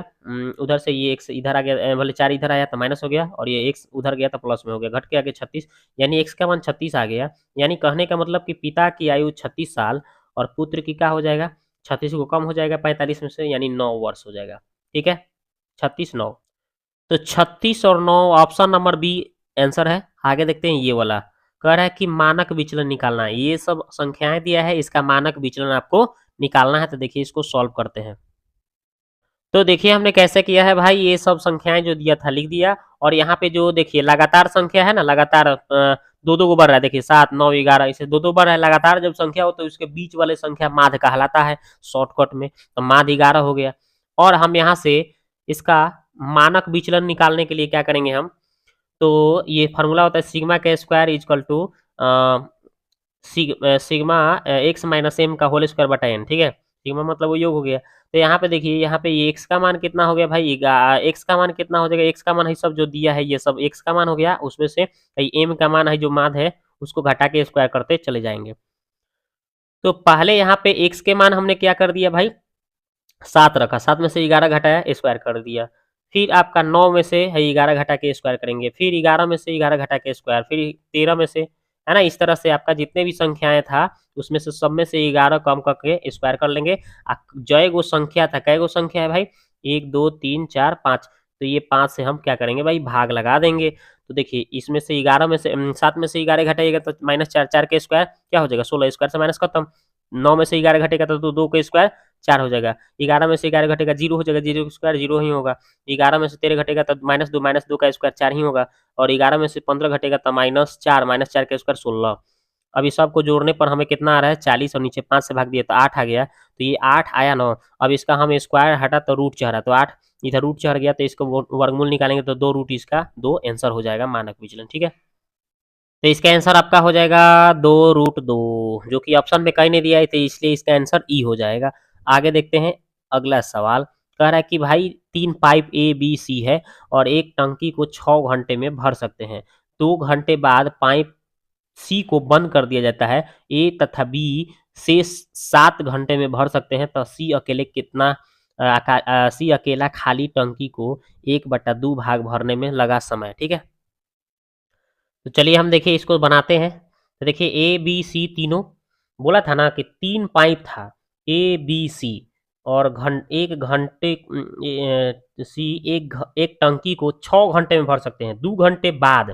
Speaker 1: उधर से ये x इधर आ गया, भले 4 इधर आया तो माइनस हो गया, और ये x उधर गया तो प्लस में हो गया, घट के आगे 36, यानी x का मान 36 आ गया। यानी कहने का मतलब कि पिता की आयु 36 साल और पुत्र की क्या हो जाएगा, 36 को कम हो जाएगा 45 में से, यानी 9 वर्ष हो जाएगा। ठीक है, 36 9, तो 36 और 9 ऑप्शन नंबर बी आंसर है। आगे देखते हैं ये वाला, कह रहा है कि मानक विचलन निकालना है। ये सब संख्याएं दिया है, इसका मानक विचलन आपको निकालना है। तो देखिए इसको सॉल्व करते हैं। तो देखिए हमने कैसे किया है भाई, ये सब संख्याएं जो दिया था लिख दिया, और यहाँ पे जो देखिए लगातार संख्या है ना, लगातार दो दो को बढ़ रहा है, देखिए 7 9 11 इसे दो दो बढ़ रहा है। लगातार जब संख्या हो तो उसके बीच वाले संख्या माध्य कहलाता है शॉर्टकट में, तो माध्य 11 हो गया। और हम यहाँ से इसका मानक विचलन निकालने के लिए क्या करेंगे हम, तो ये फार्मूला होता है सिग्मा के square equal to sigma x minus m का होल स्क्वायर बटा एन। ठीक है, सिग्मा मतलब वो योग हो गया। तो यहाँ पे देखिए, यहाँ पे ये एक्स का मान कितना हो गया भाई, एक्स का मान कितना हो जाएगा, एक्स का मान है सब जो दिया है ये सब एक्स का मान हो गया, उसमें से एम का मान है जो मान है उसको घटा के स्क्वायर करते चले जाएंगे। तो पहले यहाँ पे एक्स के मान हमने क्या कर दिया भाई, 7 रखा, 7 में से 11 घटाया स्क्वायर कर दिया। फिर आपका 9 में से है 11 घटा के स्क्वायर करेंगे, फिर 11 में से 11 घटा के स्क्वायर, फिर 13 में से, है ना, इस तरह से आपका जितने भी संख्याएं था उसमें से सब में से 11 कम करके स्क्वायर कर लेंगे। जय गो संख्या था, कै गो संख्या है भाई, 1 2 3 4 5, तो ये 5 से हम क्या करेंगे भाई, भाग लगा देंगे। तो देखिए इसमें से 11 में से 7 में से 11 घटाइएगा तो माइनस 4, 4 के स्क्वायर क्या हो जाएगा 16, स्क्वायर से माइनस खत्म। 9 में से 11 घटेगा तो 2 के स्क्वायर 4 हो जाएगा। 11 में से 11 घटेगा 0 हो जाएगा, 0 का स्क्वायर 0 ही होगा। 11 में से 13 घटेगा तो माइनस 2 का स्क्वायर 4 ही होगा। और 11 में से 15 घटेगा तो माइनस 4 का स्क्वायर 16। अब इस सबको जोड़ने पर हमें कितना आ रहा है 40, और नीचे 5 से भाग दिया तो 8 आ गया। तो ये 8 आया ना, अब इसका हम स्क्वायर हटा तो रूट चढ़ा, तो 8 इधर रूट चढ़ गया, तो इसको वर्गमूल निकालेंगे तो 2 रूट इसका 2 आंसर हो जाएगा मानक विचलन। ठीक है, तो इसका आंसर आपका हो जाएगा 2√2, जो कि ऑप्शन में कहीं नहीं दिया है, तो इसलिए इसका आंसर ई हो जाएगा। आगे देखते हैं अगला सवाल, कह रहा है कि भाई 3 पाइप ए बी सी है और एक टंकी को 6 घंटे में भर सकते हैं। 2 घंटे बाद पाइप सी को बंद कर दिया जाता है। ए तथा बी से 7 घंटे में भर सकते हैं, तो सी अकेले कितना सी अकेला खाली टंकी को 1/2 भाग भरने में लगा समय। ठीक है, तो चलिए हम देखिए इसको बनाते हैं। तो देखिए ए बी सी तीनों, बोला था ना कि 3 पाइप था ए बी सी, और एक घंटे सी एक टंकी को 6 घंटे में भर सकते हैं। 2 घंटे बाद,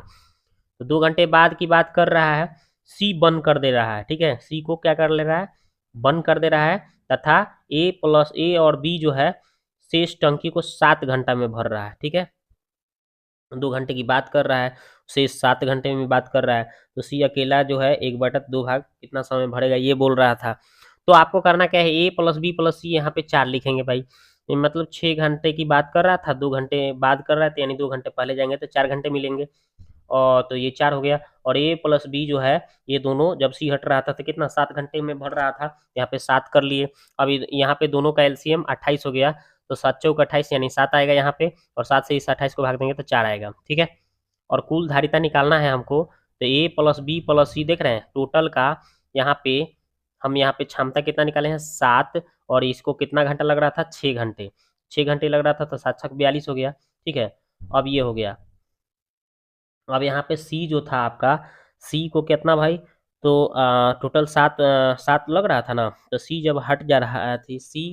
Speaker 1: तो 2 घंटे बाद की बात कर रहा है, सी बंद कर दे रहा है। ठीक है, सी को क्या कर ले रहा है, बंद कर दे रहा है, तथा ए और बी जो है शेष टंकी को 7 घंटा में भर रहा है। ठीक है, 2 घंटे की बात कर रहा है, से 7 घंटे में बात कर रहा है, तो सी अकेला जो है 1/2 भाग कितना समय भरेगा ये बोल रहा था। तो आपको करना क्या है, ए प्लस बी प्लस सी यहाँ पे 4 लिखेंगे भाई। ये मतलब 6 घंटे की बात कर रहा था, 2 घंटे बाद कर रहा है, तो यानी 2 घंटे पहले जाएंगे तो 4 घंटे मिलेंगे, और तो ये 4 हो गया। और ए प्लस बी जो है ये दोनों जब सी हट रहा था तो कितना 7 घंटे में भर रहा था, यहाँ पे 7 कर लिए। अब यहाँ पे दोनों का एलसीएम 28 हो गया, तो 7 चौक 28 यानी 7 आएगा यहाँ पे, और 7 से इस 28 को भाग देंगे तो 4 आएगा। ठीक है, और कुल धारिता निकालना है हमको, तो ए प्लस बी प्लस सी देख रहे हैं टोटल का, यहाँ पे हम यहाँ पे क्षमता कितना निकाले हैं 7, और इसको कितना घंटा लग रहा था 6 घंटे, 6 घंटे लग रहा था, तो 7 6 42 हो गया। ठीक है, अब ये हो गया। अब यहाँ पे सी जो था आपका, सी को कितना भाई, तो टोटल 7 लग रहा था ना, तो सी जब हट जा रहा थी, सी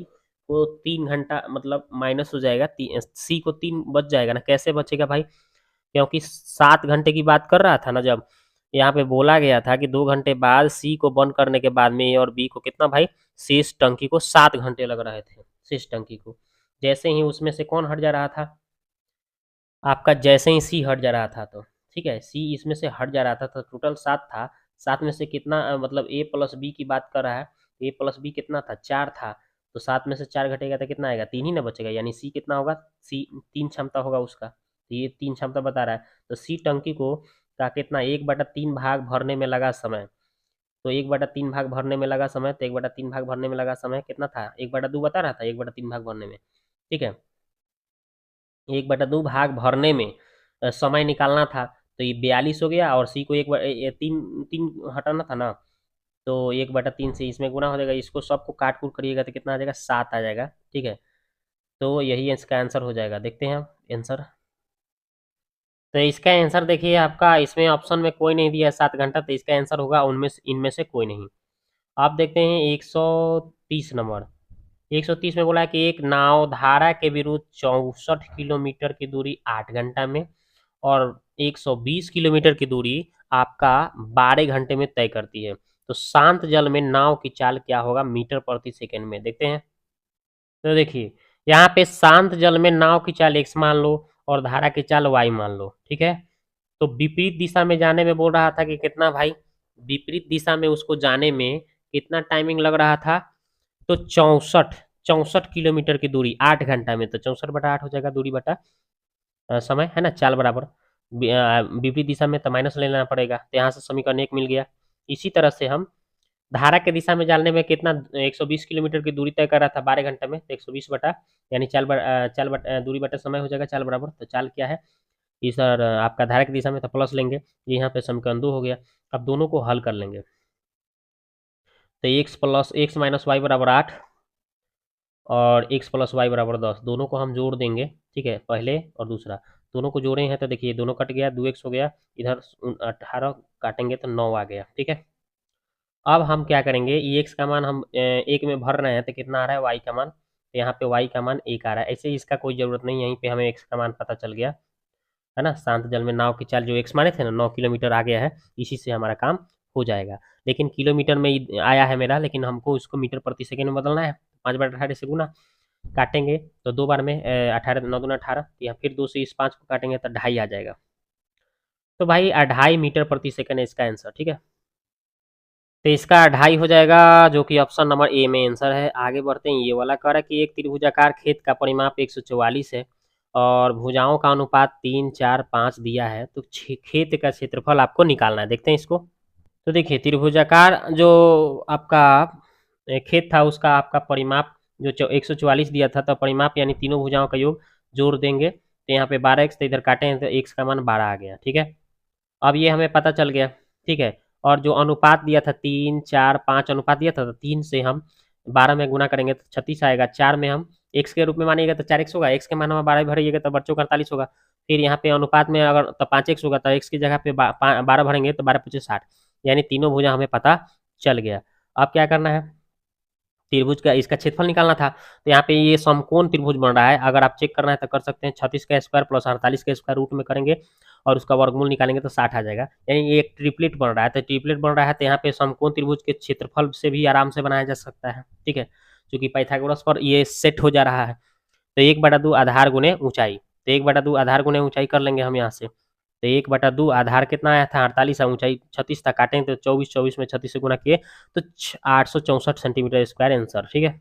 Speaker 1: को 3 घंटा मतलब माइनस हो जाएगा, सी को 3 बच जाएगा ना, कैसे बचेगा भाई, क्योंकि 7 घंटे की बात कर रहा था ना, जब यहाँ पे बोला गया था कि 2 घंटे बाद सी को बंद करने के बाद में ए और बी को कितना भाई, शेष टंकी को 7 घंटे लग रहे थे, शेष टंकी को। जैसे ही उसमें से कौन हट जा रहा था आपका, जैसे ही सी हट जा रहा था, तो ठीक है सी इसमें से हट जा रहा था, तो टोटल 7 था, 7 में से कितना मतलब ए प्लस बी की बात कर रहा है, ए प्लस बी कितना था 4 था, तो 7 में से 4 घटेगा तो कितना आएगा 3 ही ना बचेगा, यानी सी कितना होगा, सी 3 क्षमता होगा उसका, तो ये 3 क्षमता बता रहा है। तो सी टंकी को का कितना 1/3 भाग भरने में लगा समय, तो 1/3 भाग भरने में लगा समय, तो 1/3 भाग भरने में लगा समय कितना था 1/2 बता रहा था, 1/3 भाग भरने में। ठीक है, 1/2 भाग भरने में समय निकालना था, तो ये 42 हो गया, और सी को 3 3 हटाना था ना, तो 1/3 से इसमें गुना हो जाएगा, इसको सबको काट कूट करिएगा तो कितना आ जाएगा 7 आ जाएगा। ठीक है, तो यही इसका आंसर हो जाएगा। देखते हैं हम आंसर। तो इसका आंसर देखिए आपका इसमें ऑप्शन में कोई नहीं दिया है 7 घंटा, तो इसका आंसर होगा उनमें से इनमें से कोई नहीं। आप देखते हैं 130 नंबर। 130 में बोला है कि एक नाव धारा के विरुद्ध 64 किलोमीटर की दूरी 8 घंटा में और 120 किलोमीटर की दूरी आपका 12 घंटे में तय करती है। तो शांत जल में नाव की चाल क्या होगा मीटर प्रति सेकंड में, देखते हैं। तो देखिए यहाँ पे शांत जल में नाव की चाल x मान लो और धारा की चाल y मान लो, ठीक है। तो विपरीत दिशा में जाने में बोल रहा था कि कितना भाई, विपरीत दिशा में उसको जाने में कितना टाइमिंग लग रहा था, तो 64 किलोमीटर की दूरी 8 घंटा में, तो 64/8 हो जाएगा दूरी बटा समय, है ना, चाल बराबर विपरीत दिशा में तो माइनस ले लेना पड़ेगा, तो यहाँ से समीकरण 1 मिल गया। इसी तरह से हम धारा के दिशा में जाने में कितना 120 किलोमीटर की दूरी तय कर रहा था 12 घंटे में, तो 120 बटा यानी चाल बटा दूरी बटा समय हो जाएगा चाल बराबर। तो चाल क्या है इस आपका धारा की दिशा में, तो प्लस लेंगे, ये यहाँ पे समीकरण 2 हो गया। अब दोनों को हल कर लेंगे, तो x माइनस वाई बराबर 8 और x प्लस वाई बराबर 10, दोनों को हम जोड़ देंगे, ठीक है, पहले और दूसरा दोनों को जोड़े हैं तो देखिए दोनों कट गया, 2x हो गया, इधर 18 काटेंगे तो 9 आ गया, ठीक है। अब हम क्या करेंगे, ये x का मान हम एक में भर रहे हैं तो कितना आ रहा है y का मान, तो यहाँ पे y का मान 1 आ रहा है। ऐसे ही इसका कोई ज़रूरत नहीं है, यहीं पे हमें x का मान पता चल गया, है ना। शांत जल में नाव की चाल जो x माने थे ना 9 किलोमीटर आ गया है, इसी से हमारा काम हो जाएगा। लेकिन किलोमीटर में आया है मेरा, लेकिन हमको इसको मीटर प्रति सेकेंड में बदलना है। 5/18 से गुना काटेंगे तो 2 बार में 18 9 दूना 18, या फिर 2 से इस 5 को काटेंगे तो 2.5 आ जाएगा। तो भाई 2.5 मीटर प्रति सेकंड है इसका आंसर, ठीक है। तो इसका 2.5 हो जाएगा, जो कि ऑप्शन नंबर ए में आंसर है। आगे बढ़ते हैं, ये वाला कह रहा है कि एक त्रिभुजाकार खेत का परिमाप 144 है और भुजाओं का अनुपात 3 4 5 दिया है, तो खेत का क्षेत्रफल आपको निकालना है। देखते हैं इसको। तो देखिए त्रिभुजाकार जो आपका खेत था उसका आपका परिमाप जो 144 दिया था, तो परिमाप यानी तीनों भुजाओं का योग जोड़ देंगे, तो यहाँ पे 12x, तो इधर काटे हैं तो x का मान 12 आ गया, ठीक है। अब ये हमें पता चल गया, ठीक है। और जो अनुपात दिया था 3 4 5 अनुपात दिया था, तो 3 से हम 12 में गुना करेंगे तो 36 आएगा, 4 में हम x के रूप में मानिएगा तो 4x होगा, x के मान में 12 भरिएगा तो बच्चों का 48 होगा। फिर यहाँ पे अनुपात में अगर तो 5x होगा, तो x की जगह पे 12 भरेंगे तो 12 25 60, यानी तीनों भुजा हमें पता चल गया। अब क्या करना है, त्रिभुज का इसका क्षेत्रफल निकालना था, तो यहाँ पे ये समकोण त्रिभुज बन रहा है। अगर आप चेक करना है तो कर सकते हैं, 36 का स्क्वायर प्लस 48 का स्क्वायर रूट में करेंगे और उसका वर्गमूल निकालेंगे तो 60 आ जाएगा, यानी ये एक ट्रिपलेट बन रहा है। तो ट्रिपलेट बन रहा है तो यहाँ पे समकोण त्रिभुज के क्षेत्रफल से भी आराम से बनाया जा सकता है, ठीक है, क्योंकि पाइथागोरस पर ये सेट हो जा रहा है। तो 1/2 आधार गुने ऊंचाई, तो 1/2 आधार गुने ऊंचाई कर लेंगे हम यहाँ से, तो 1/2 आधार कितना आया था 48, ऊंचाई 36 था, काटेंगे तो 24 24 में 36 से गुना किए तो 864 सेंटीमीटर स्क्वायर आंसर, ठीक है।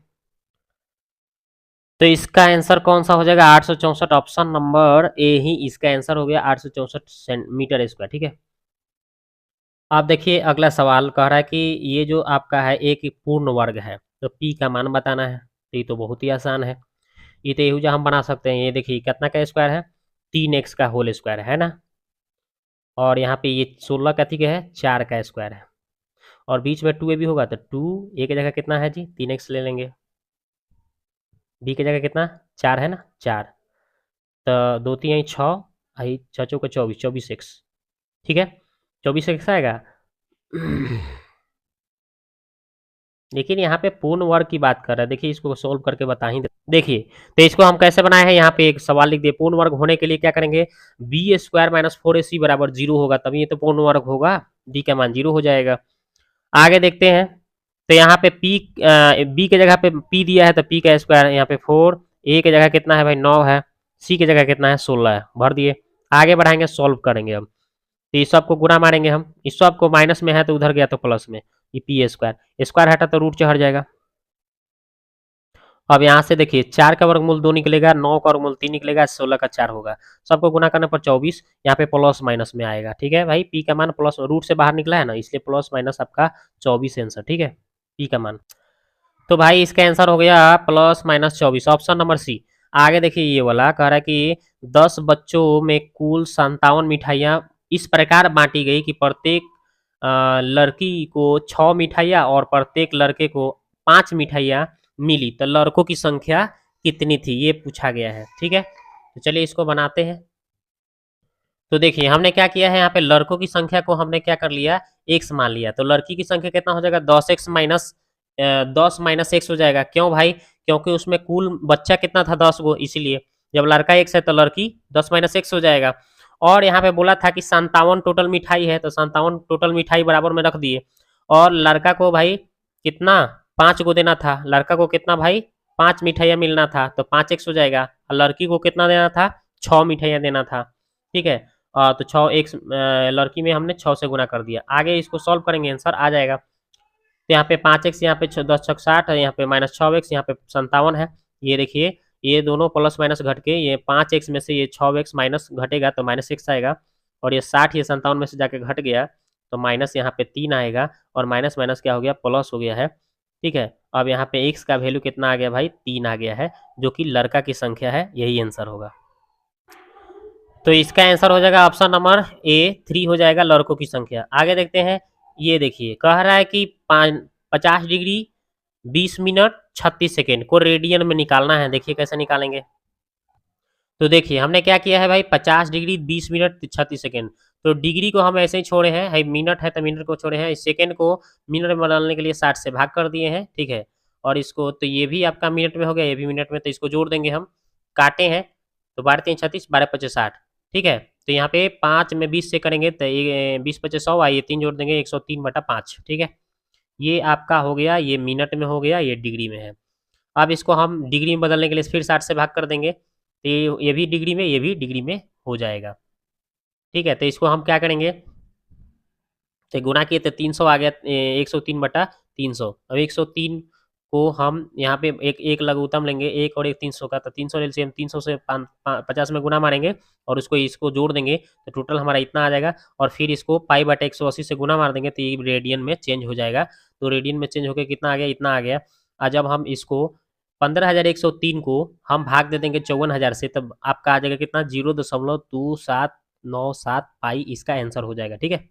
Speaker 1: तो इसका आंसर कौन सा हो जाएगा 864, ऑप्शन नंबर ए ही इसका आंसर हो गया 864 मीटर स्क्वायर, ठीक है। आप देखिए अगला सवाल कह रहा है कि ये जो आपका है एक पूर्ण वर्ग है, तो पी का मान बताना है, तो ये तो बहुत ही आसान है, ये तो यही जो हम बना सकते हैं। ये देखिए कितना का स्क्वायर है 3x का होल स्क्वायर, है ना, और यहाँ पे ये 16 का ठीक है 4 का स्क्वायर है, और बीच में 2a भी होगा, तो 2a की जगह कितना है जी 3x ले लेंगे, b की जगह कितना 4 है ना 4, तो 2 3 6 आई 6 चौका 24 24x, ठीक है 24x आएगा। लेकिन यहाँ पे पूर्ण वर्ग की बात कर रहा है, देखिए इसको सोल्व करके बता ही देखिए। तो इसको हम कैसे बनाए हैं, यहाँ पे एक सवाल लिख दिए, पूर्ण वर्ग होने के लिए क्या करेंगे, बी स्क्वायर माइनस 4ac बराबर 0 होगा, तभी ये तो पूर्ण वर्ग होगा, डी का मान 0 हो जाएगा। आगे देखते हैं, तो यहाँ पे पी बी के जगह पे पी दिया है, तो पी का स्क्वायर यहाँ पे 4, ए की जगह कितना है भाई 9 है, सी की जगह कितना है 16 है, भर दिए। आगे बढ़ाएंगे सॉल्व करेंगे हम, तो इस सब को गुना मारेंगे हम, इस सब को माइनस में है तो उधर गया तो प्लस में, ये पी स्क्वायर स्क्वायर हटा तो रूट से हट जाएगा। अब यहाँ से देखिए 4 का वर्गमूल 2 निकलेगा, 9 का वर्गमूल 3 निकलेगा, 16 का 4 होगा, सबको गुना करने पर 24, यहाँ पे प्लस माइनस में आएगा, ठीक है भाई। पी का मान प्लस रूट से बाहर निकला है ना, इसलिए प्लस माइनस आपका 24 आंसर, ठीक है पी का मान। तो भाई इसका आंसर हो गया plus minus 24, option number C. आगे देखिए ये वाला कह रहा है कि 10 बच्चों में कुल 57 मिठाइयाँ इस प्रकार बांटी गई कि प्रत्येक लड़की को 6 मिठाइयाँ और प्रत्येक लड़के को 5 मिठाइयाँ मिली, तो लड़कों की संख्या कितनी थी, ये पूछा गया है। ठीक है, तो चलिए इसको बनाते हैं। तो देखिए हमने क्या किया है, यहाँ पे लड़कों की संख्या को हमने क्या कर लिया, x मान लिया। तो लड़की की संख्या कितना हो जाएगा, 10 माइनस x हो जाएगा। क्यों भाई, क्योंकि उसमें कुल बच्चा कितना था, 10 गो, इसीलिए जब लड़का x है तो लड़की 10 - x हो जाएगा। और यहाँ पे बोला था कि 57 टोटल मिठाई है, तो 57 टोटल मिठाई बराबर में रख दिए। और लड़का को भाई कितना, 5 गो देना था। लड़का को कितना भाई, 5 मिठाइयाँ मिलना था, तो 5x हो जाएगा। और लड़की को कितना देना था, 6 मिठाइयाँ देना था। ठीक है, तो 6x लड़की में हमने 6 से गुना कर दिया। आगे इसको सॉल्व करेंगे, आंसर आ जाएगा। तो यहाँ पे 5x, यहाँ पे 10 छक 60, यहाँ पे -6x, यहाँ पे 57 है। ये देखिए ये दोनों प्लस माइनस घट के, ये 5x में से ये 6x माइनस घटेगा तो -x आएगा। और ये 60 ये 57 में से जाके घट गया तो माइनस यहाँ पे 3 आएगा। और माइनस माइनस क्या हो गया, प्लस हो गया है। ठीक है, अब यहाँ पे x का वैल्यू कितना आ गया भाई, 3 आ गया है, जो कि लड़का की संख्या है। यही आंसर होगा। तो इसका आंसर हो जाएगा ऑप्शन नंबर ए 3 हो जाएगा, लड़कों की संख्या। आगे देखते हैं। ये देखिए कह रहा है कि 50 डिग्री 20 मिनट 36 सेकेंड को रेडियन में निकालना है। देखिए कैसे निकालेंगे। तो देखिए हमने क्या किया है भाई, 50 डिग्री 20 मिनट 36 सेकेंड। तो डिग्री को हम ऐसे ही छोड़े हैं, है मिनट है तो मिनट को छोड़े हैं। इस सेकेंड को मिनट में बदलने के लिए 60 से भाग कर दिए हैं। ठीक है, और इसको तो ये भी आपका मिनट में हो गया, ये भी मिनट में, तो इसको जोड़ देंगे हम। काटे हैं तो 12 3 36, 12 25 60। ठीक है, तो यहाँ पे 5 में 20 से करेंगे तो 20 25 100, आइए 3 जोड़ देंगे, 103/5। ठीक है, ये आपका हो गया, ये मिनट में हो गया, ये डिग्री में है। अब इसको हम डिग्री में बदलने के लिए फिर 60 से भाग कर देंगे, तो ये भी डिग्री में, ये भी डिग्री में हो जाएगा। ठीक है, तो इसको हम क्या करेंगे, तो गुना किए तो 300 आ गया, 103/300। अब 103 को हम यहाँ पे एक लघुत्तम लेंगे, एक और एक 300 का, तो 300 एलसीएम 300 से 50 में गुना मारेंगे और उसको इसको जोड़ देंगे तो टोटल हमारा इतना आ जाएगा। और फिर इसको π/180 से गुना मार देंगे तो ये रेडियन में चेंज हो जाएगा। तो रेडियन में चेंज होकर कितना आ गया, इतना आ गया। और जब हम इसको 15,103 को हम भाग दे देंगे 54,000 से, तब आपका आ जाएगा कितना, 0.2797 पाई इसका आंसर हो जाएगा। ठीक है,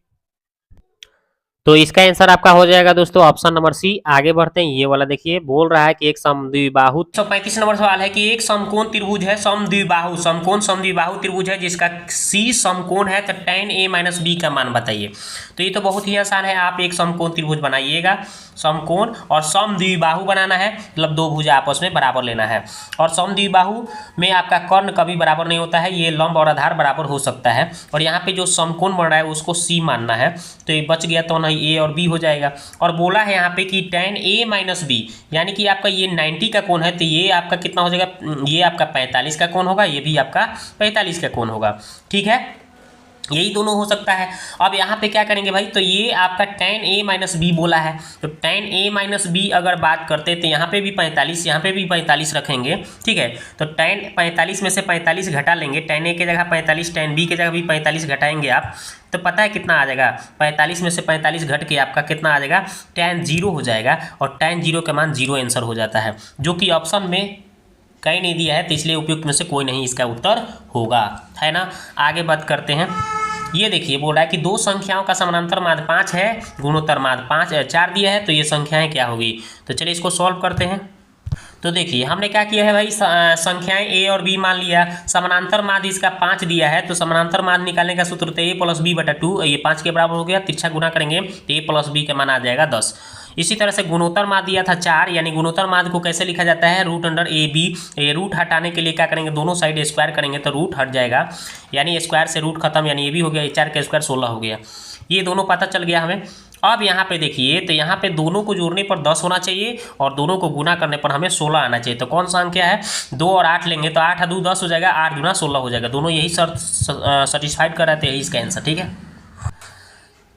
Speaker 1: तो इसका आंसर आपका हो जाएगा दोस्तों ऑप्शन नंबर सी। आगे बढ़ते हैं। ये वाला देखिए बोल रहा है कि एक समद्विबाहु, 135 नंबर सवाल है कि एक समकोण त्रिभुज है, समद्विबाहु समद्विबाहु त्रिभुज है जिसका सी समकोण है, तो tan a - b का मान बताइए। तो ये तो बहुत ही आसान है, आप एक समकोण त्रिभुज बनाइएगा, समकोण और समद्विबाहु बनाना है, मतलब दो भुजा आपस में बराबर लेना है। और समद्विबाहु में आपका कर्ण कभी बराबर नहीं होता है, ये लंब और आधार बराबर हो सकता है। और यहाँ पे जो समकोण बन रहा है उसको सी मानना है, तो ये बच गया तो नहीं, ए और बी हो जाएगा। और बोला है यहाँ पे कि tan a - b, यानी कि आपका ये 90 का कोण है, तो ये आपका कितना हो जाएगा, ये आपका 45 का कोण होगा, ये भी आपका 45 का कोण होगा। ठीक है, यही दोनों हो सकता है। अब यहाँ पे क्या करेंगे भाई, तो ये आपका tan a - b बोला है, तो tan a - b अगर बात करते तो यहाँ पे भी 45, यहाँ पे भी 45 रखेंगे। ठीक है, तो tan 45 में से 45 घटा लेंगे, tan a के जगह 45, tan b के जगह भी 45 घटाएंगे आप, तो पता है कितना आ जाएगा, 45 में से 45 घट के आपका कितना आ जाएगा, tan 0 हो जाएगा। और tan 0 का मान 0 आंसर हो जाता है, जो कि ऑप्शन में कहीं नहीं दिया है, तो इसलिए उपयुक्त में से कोई नहीं इसका उत्तर होगा, है ना। आगे बात करते हैं। ये देखिए बोल रहा है कि दो संख्याओं का समानांतर माध्य 5 है, गुणोत्तर माध्य 4 दिया है, तो ये संख्याएं क्या होगी। तो चलिए इसको सॉल्व करते हैं। तो देखिए हमने क्या किया है भाई, संख्याएं ए और बी मान लिया, समानांतर माध्य इसका 5 दिया है, तो समानांतर माध्य निकालने का सूत्र तो a + b/2, ये 5 के बराबर हो गया, तिरछा गुना करेंगे तो a + b का मान आ जाएगा 10। इसी तरह से गुणोत्तर माध्य दिया था 4, यानी गुणोत्तर माध्य को कैसे लिखा जाता है, √√ab। ये रूट हटाने के लिए क्या करेंगे, दोनों साइड स्क्वायर करेंगे तो रूट हट जाएगा, यानी स्क्वायर से रूट खत्म, यानी ये भी हो गया, 4 का स्क्वायर 16 हो गया। ये दोनों पता चल गया हमें। अब यहाँ पे देखिए, तो यहाँ पे दोनों को जोड़ने पर 10 होना चाहिए और दोनों को गुना करने पर हमें 16 आना चाहिए। तो कौन सा अंक क्या है, 2 और 8 लेंगे तो 8 2 10 हो जाएगा, 8 दूना 16 हो जाएगा। दोनों यही शर्त सेटिस्फाइड कर रहे थे, यही इसका आंसर। ठीक है,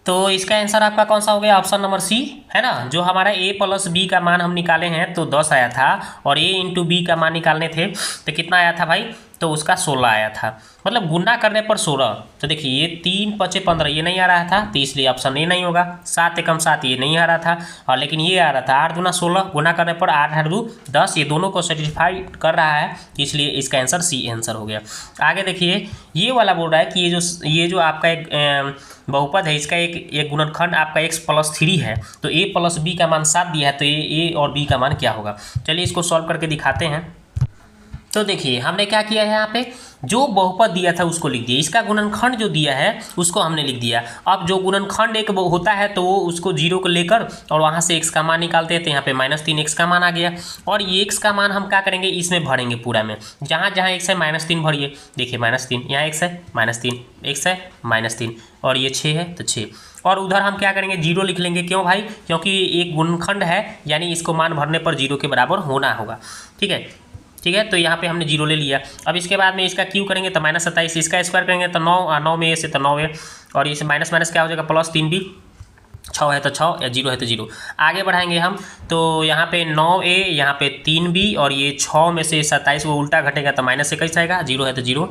Speaker 1: तो इसका आंसर आपका कौन सा हो गया, ऑप्शन नंबर सी, है ना। जो हमारा a + b का मान हम निकाले हैं तो 10 आया था, और a × b का मान निकालने थे तो कितना आया था भाई, तो उसका 16 आया था, मतलब गुना करने पर 16। तो देखिए ये 3 × 5 = 15 ये नहीं आ रहा था, तो इसलिए ऑप्शन ए नहीं होगा। 7 × 7 ये नहीं आ रहा था, और लेकिन ये आ रहा था 8 दूना 16, गुना करने पर 8 8 2 10, ये दोनों को सेटिस्फाई कर रहा है, इसलिए इसका आंसर सी आंसर हो गया। आगे देखिए ये वाला बोल रहा है कि ये जो आपका एक बहुपद है, इसका एक गुणनखंड आपका x + 3 है, तो a + b का मान 7 दिया है, तो a और b का मान क्या होगा। चलिए इसको सॉल्व करके दिखाते हैं। तो देखिए हमने क्या किया है, यहाँ पे जो बहुपद दिया था उसको लिख दिया, इसका गुणनखंड जो दिया है उसको हमने लिख दिया। अब जो गुणनखंड एक होता है तो वो उसको जीरो को लेकर और वहाँ से x का मान निकालते हैं, तो यहाँ पे -3x का मान आ गया। और ये x का मान हम क्या करेंगे, इसमें भरेंगे पूरा में, जहाँ जहाँ x है -3 भरिए। देखिए -3 यहाँ x है, -3 x है, -3 और ये 6 है तो 6। और उधर हम क्या करेंगे, जीरो लिख लेंगे। क्यों भाई, क्योंकि एक गुणनखंड है यानी इसको मान भरने पर जीरो के बराबर होना होगा। ठीक है, ठीक है, तो यहाँ पे हमने जीरो ले लिया। अब इसके बाद में इसका क्यू करेंगे तो -27, इसका स्क्वायर करेंगे तो 9 में ए से तो 9 है, और इसे माइनस माइनस क्या हो जाएगा, +3 भी, 6 है तो 6 या 0 है तो 0। आगे बढ़ाएंगे हम तो यहाँ पे 9a, यहाँ पे 3b और ये 6 में से 27 वो उल्टा घटेगा तो -21 आएगा, 0 है तो 0।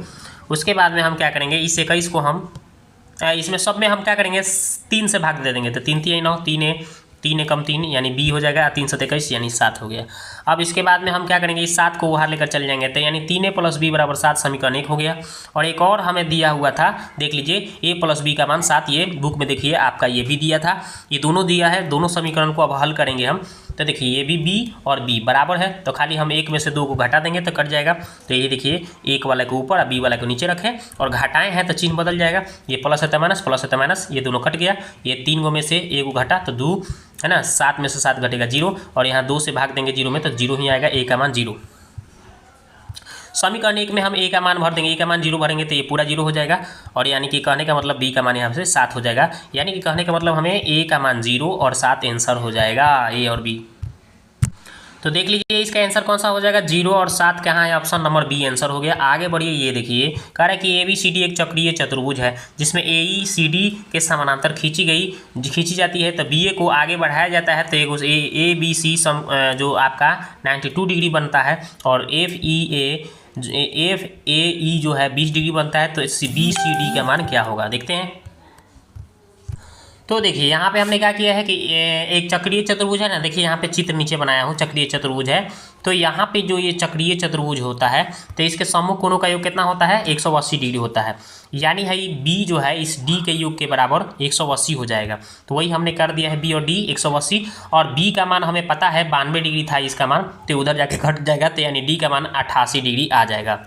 Speaker 1: उसके बाद में हम क्या करेंगे, इस 21 को हम इसमें सब में हम क्या करेंगे 3 से भाग दे देंगे, तो 3 3 9, 3 कम 3 यानी b हो जाएगा, 3 7 21 यानी 7 हो गया। अब इसके बाद में हम क्या करेंगे, इस 7 को बाहर लेकर चले जाएंगे, तो यानी 3a + b = 7 समीकरण 1 हो गया। और एक और हमें दिया हुआ था, देख लीजिए a + b का मान 7, ये बुक में देखिए आपका ये भी दिया था, ये दोनों दिया है, दोनों समीकरण को अब हल करेंगे हम। तो देखिए ये भी b और b बराबर है, तो खाली हम एक में से 2 को घटा देंगे तो कट जाएगा। तो ये देखिए एक वाला को ऊपर और b वाला को नीचे रखें और घटाएं हैं तो चिन्ह बदल जाएगा, ये प्लस है तो माइनस, प्लस है तो माइनस, ये दोनों कट गया। ये 3 गो में से 1 घटा तो 2 है ना, 7 में से 7 घटेगा 0, और यहाँ 2 से भाग देंगे 0 में तो 0 ही आएगा, a का मान 0। समीकरण 1 में हम a का मान भर देंगे, a का मान 0 भरेंगे तो ये पूरा 0 हो जाएगा, और यानी कि कहने का मतलब b का मान यहाँ से 7 हो जाएगा, यानी कि कहने का मतलब हमें a का मान 0 और 7 आंसर हो जाएगा, a और b। तो देख लीजिए इसका आंसर कौन सा हो जाएगा, 0 और 7 कहाँ है, ऑप्शन नंबर बी आंसर हो गया। आगे बढ़िए, ये देखिए कह रहा है कि ABCD एक चक्रीय चतुर्भुज है जिसमें AECD के समानांतर खींची जाती है, तो BA को आगे बढ़ाया जाता है तो एक ABC जो आपका 92 डिग्री बनता है, और FAE जो है 20 डिग्री बनता है, तो BCD का मान क्या होगा देखते हैं। तो देखिए यहाँ पे हमने क्या किया है कि एक चक्रीय चतुर्भुज है ना, देखिए यहाँ पे चित्र नीचे बनाया हूँ, चक्रीय चतुर्भुज है। तो यहाँ पे जो ये चक्रीय चतुर्भुज होता है तो इसके सम्मुख कोणों का योग कितना होता है, 180 डिग्री होता है, यानी है B जो है इस D के योग के बराबर 180 हो जाएगा। तो वही हमने कर दिया है, B और D 180, और B का मान हमें पता है 92 डिग्री था इसका मान, तो उधर जाके घट जाएगा, तो यानी D का मान 88 डिग्री आ जाएगा,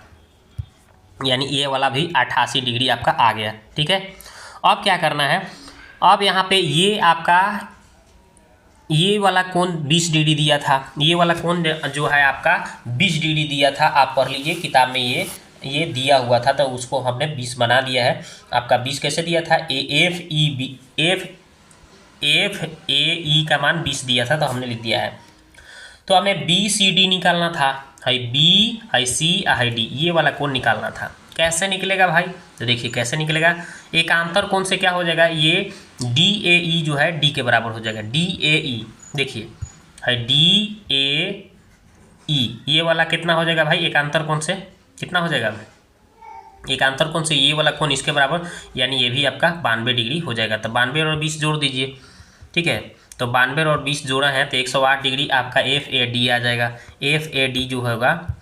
Speaker 1: यानी ये वाला भी 88 डिग्री आपका आ गया। ठीक है, अब क्या करना है, अब यहाँ पे ये आपका ये वाला कोण 20 डिग्री दिया था, ये वाला कोण जो है आपका 20 डिग्री दिया था, आप पढ़ लीजिए किताब में ये दिया हुआ था, तो उसको हमने 20 बना दिया है। आपका 20 कैसे दिया था, FAE का मान 20 दिया था तो हमने लिख दिया है। तो हमें BCD निकालना था, है B है C है D, ये वाला कोण निकालना था। कैसे निकलेगा भाई, तो देखिए कैसे निकलेगा, एकांतर कोण से क्या हो जाएगा, ये DAE जो है D के बराबर हो जाएगा, DAE देखिए है DAE, ये वाला कितना हो जाएगा भाई, एकांतर कोण से कितना हो जाएगा, एकांतर कोण से ये वाला कोण इसके बराबर, यानी ये भी आपका 92 डिग्री हो जाएगा। तो 92 और 20 जोड़ दीजिए, ठीक है, तो 92 और 20 जोड़ा है तो 108 डिग्री आपका FAD आ जाएगा। FAD जो होगा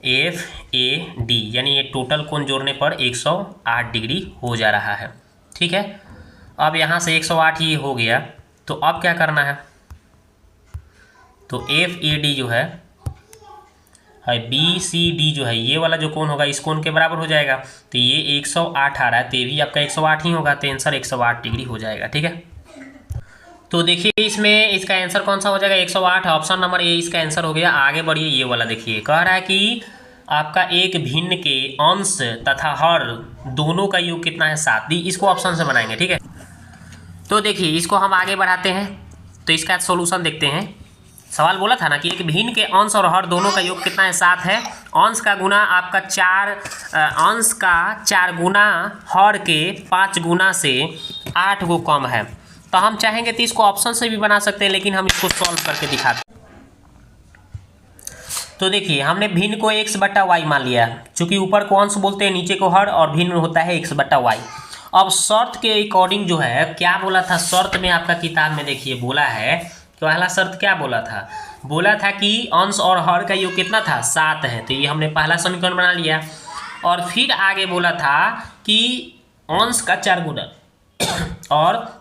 Speaker 1: FAD, यानी ये टोटल कोण जोड़ने पर 108 डिग्री हो जा रहा है। ठीक है, अब यहाँ से 108 ये हो गया, तो अब क्या करना है, तो FAD जो है BCD जो है ये वाला जो कोण होगा इस कोण के बराबर हो जाएगा, तो ये 108 आ रहा है, तो ये भी आपका 108 ही होगा, तो आंसर 108 डिग्री हो जाएगा। ठीक है, तो देखिए इसमें इसका आंसर कौन सा हो जाएगा, 108, ऑप्शन नंबर ए इसका आंसर हो गया। आगे बढ़िए, ये वाला देखिए कह रहा है कि आपका एक भिन्न के अंश तथा हर दोनों का योग कितना है, 7। इसको ऑप्शन से बनाएंगे। ठीक है, तो देखिए इसको हम आगे बढ़ाते हैं, तो इसका सॉल्यूशन देखते हैं। सवाल बोला था ना कि एक भिन्न के अंश और हर दोनों का योग कितना है, 7 है। अंश का गुना आपका 4, अंश का 4 गुना हर के 5 गुना से 8 को कम है। तो हम चाहेंगे तो इसको ऑप्शन से भी बना सकते हैं, लेकिन हम इसको सॉल्व करके दिखाते हैं। तो देखिए हमने भिन्न को x/y मान लिया, चूंकि ऊपर को अंश बोलते हैं, नीचे को हर, और भिन्न होता है x/y। अब शर्त के अकॉर्डिंग जो है क्या बोला था, शर्त में आपका किताब में देखिए बोला है, पहला शर्त क्या बोला था, बोला था कि अंश और हर का योग कितना था, 7 है, तो ये हमने पहला समीकरण बना लिया। और फिर आगे बोला था कि अंश का 4 गुना और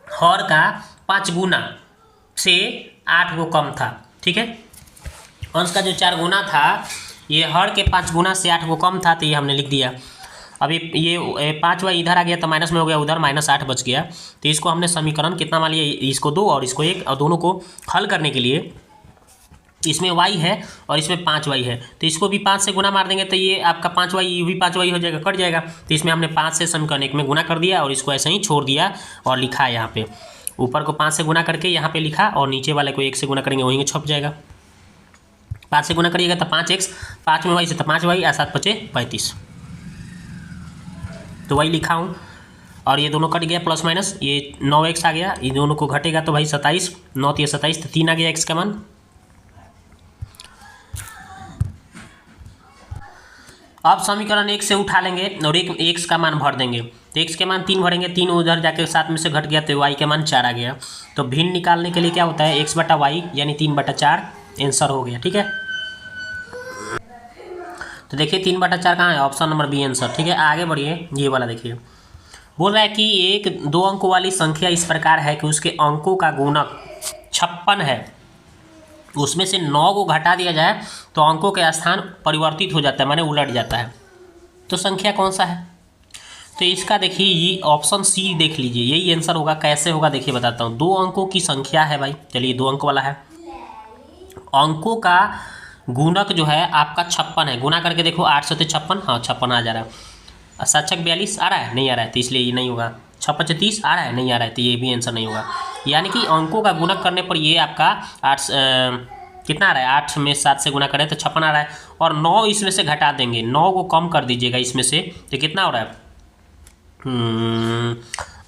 Speaker 1: हर का 5 गुना से 8 को कम था। ठीक है, अंश का जो 4 गुना था ये हर के 5 गुना से 8 को कम था तो ये हमने लिख दिया। अब ये 5 वाई इधर आ गया तो माइनस में हो गया, उधर -8 बच गया। तो इसको हमने समीकरण कितना मान लिया, इसको 2 और इसको 1, और दोनों को हल करने के लिए इसमें y है और इसमें 5y है, तो इसको भी 5 से गुना मार देंगे तो ये आपका 5y, ये भी 5y हो जाएगा, कट जाएगा। तो इसमें हमने 5 से समीकरण 1 में गुना कर दिया और इसको ऐसे ही छोड़ दिया और लिखा यहाँ पे, ऊपर को 5 से गुना करके यहाँ पे लिखा और नीचे वाले को 1 से गुना करेंगे, वहीं छप जाएगा। 5 से गुना करिएगा तो 5x, 5 में y से तो 5y, 7 बचे 35, तो वही लिखा हूँ। और ये दोनों कट गया प्लस माइनस, ये 9x आ गया, ये दोनों को घटेगा तो भाई 27, 9 तो 27, तो 3 आ गया x का मान। अब समीकरण 1 से उठा लेंगे और एक x का मान भर देंगे, तो x के मान 3 भरेंगे, 3 उधर जाके 7 में से घट गया तो y के मान 4 आ गया। तो भिन्न निकालने के लिए क्या होता है, x बटा वाई यानी 3/4 आंसर हो गया। ठीक है, तो देखिए 3/4 कहाँ है, ऑप्शन नंबर बी आंसर। ठीक है, आगे बढ़िए, ये वाला देखिए, बोल रहा है कि एक 2 अंकों वाली संख्या इस प्रकार है कि उसके अंकों का गुणक 56 है, उसमें से 9 को घटा दिया जाए तो अंकों के स्थान परिवर्तित हो जाता है, माने उलट जाता है। तो संख्या कौन सा है, तो इसका देखिए ये ऑप्शन सी देख लीजिए, यही आंसर होगा। कैसे होगा देखिए बताता हूँ। 2 अंकों की संख्या है भाई, चलिए 2 अंक वाला है, अंकों का गुणक जो है आपका 56 है, गुना करके देखो 8 से 56, हाँ 56 आ जा रहा है। 7 छक 42 आ रहा है, नहीं आ रहा है, तो इसलिए ये नहीं होगा। 6 30 आ रहा है, नहीं आ रहा है, तो ये भी आंसर नहीं होगा। यानी कि अंकों का गुणक करने पर ये आपका 8 कितना आ रहा है, 8 में 7 से गुना करें तो 56 आ रहा है, और 9 इसमें से घटा देंगे, 9 को कम कर दीजिएगा इसमें से, तो कितना हो रहा है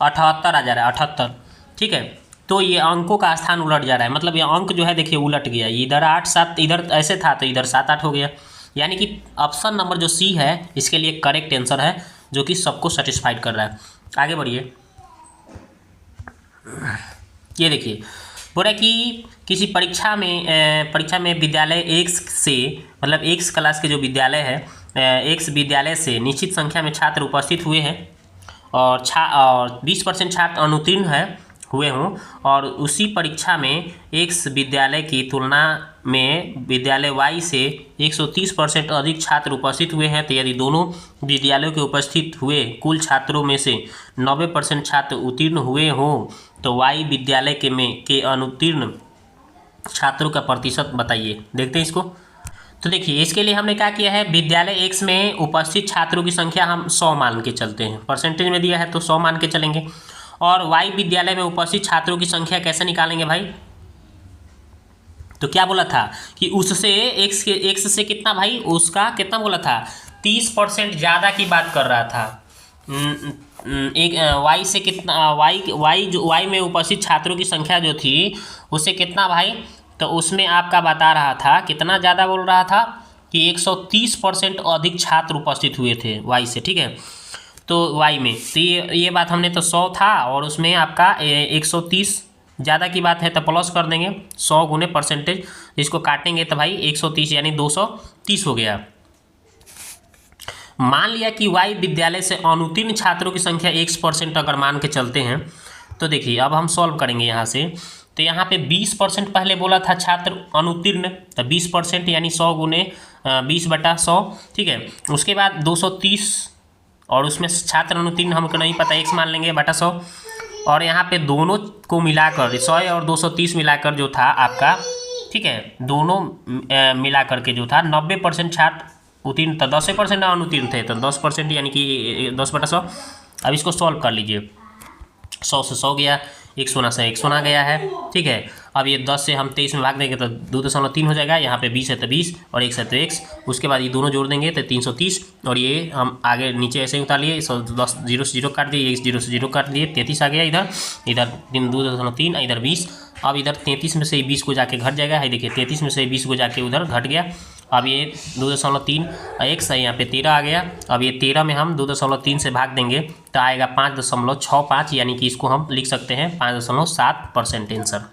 Speaker 1: 78 आ जा रहा है, 78। ठीक है, तो ये अंकों का स्थान उलट जा रहा है, मतलब ये अंक जो है देखिए उलट गया, इधर 8 7 इधर ऐसे था तो इधर 7 8 हो गया। यानी कि ऑप्शन नंबर जो सी है इसके लिए करेक्ट आंसर है, जो कि सबको सेटिस्फाइड कर रहा है। आगे बढ़िए, ये देखिए बोल रहा है कि किसी परीक्षा में विद्यालय x से, मतलब x क्लास के जो विद्यालय है, x विद्यालय से निश्चित संख्या में छात्र उपस्थित हुए हैं और 20% छात्र अनुत्तीर्ण हुए हों, और उसी परीक्षा में x विद्यालय की तुलना में विद्यालय y से 130% अधिक छात्र उपस्थित हुए हैं। तो यदि दोनों विद्यालयों के उपस्थित हुए कुल छात्रों में से 90% छात्र उत्तीर्ण हुए हों तो y विद्यालय के अनुत्तीर्ण छात्रों का प्रतिशत बताइए। देखते हैं इसको। तो देखिए इसके लिए हमने क्या किया है, विद्यालय x में उपस्थित छात्रों की संख्या हम 100 मान के चलते हैं, परसेंटेज में दिया है तो 100 मान के चलेंगे। और y विद्यालय में उपस्थित छात्रों की संख्या कैसे निकालेंगे भाई, तो क्या बोला था कि उससे x से कितना भाई, उसका कितना बोला था, 30% ज़्यादा की बात कर रहा था। एक y से कितना, y में उपस्थित छात्रों की संख्या जो थी उससे कितना भाई, तो उसमें आपका बता रहा था कितना ज़्यादा बोल रहा था कि 130% अधिक छात्र उपस्थित हुए थे y से। ठीक है, तो y में तो ये बात हमने तो 100 था और उसमें आपका 130 ज़्यादा की बात है तो प्लस कर देंगे 100 गुने परसेंटेज, इसको काटेंगे तो भाई 130 यानी 230 हो गया। मान लिया कि y विद्यालय से अनुत्तीर्ण छात्रों की संख्या x% अगर मान के चलते हैं, तो देखिए अब हम सॉल्व करेंगे यहाँ से। तो यहाँ पे 20% पहले बोला था छात्र अनुत्तीर्ण, तो 20% यानी 100 गुने 20/100। ठीक है, उसके बाद 230 और उसमें छात्र अनुत्तीर्ण हमको नहीं पता, x मान लेंगे बटा 100, और यहाँ पे दोनों को मिलाकर 100 और 230 मिलाकर जो था आपका, ठीक है, दोनों मिलाकर के जो था 90% छात्र उत्तीर्ण था, 10% अनुत्तीर्ण थे, तो 10% यानी कि 10/100। अब इसको सॉल्व कर लीजिए, 100 से 100 गया, 100 से 100 गया है। ठीक है, अब ये 10 से हम 23 में भाग देंगे तो 2.3 हो जाएगा, यहाँ पे 20 है तो 20 और 1 है तो 1, उसके बाद ये दोनों जोड़ देंगे तो 330, और ये हम आगे नीचे ऐसे ही उतार लिए, 10 0 से 0 काट दिए, 0 से 0 काट दिए, 33 आ गया इधर 2.3, इधर 20। अब इधर 33 में से 20 को जाके घट जाएगा, है देखिए 33 में से 20 को जाके उधर घट गया। अब ये 2.3 x है, यहाँ पे 13 आ गया। अब ये 13 में हम 2.3 से भाग देंगे तो आएगा 5.65, यानी कि इसको हम लिख सकते हैं 5.7% आंसर।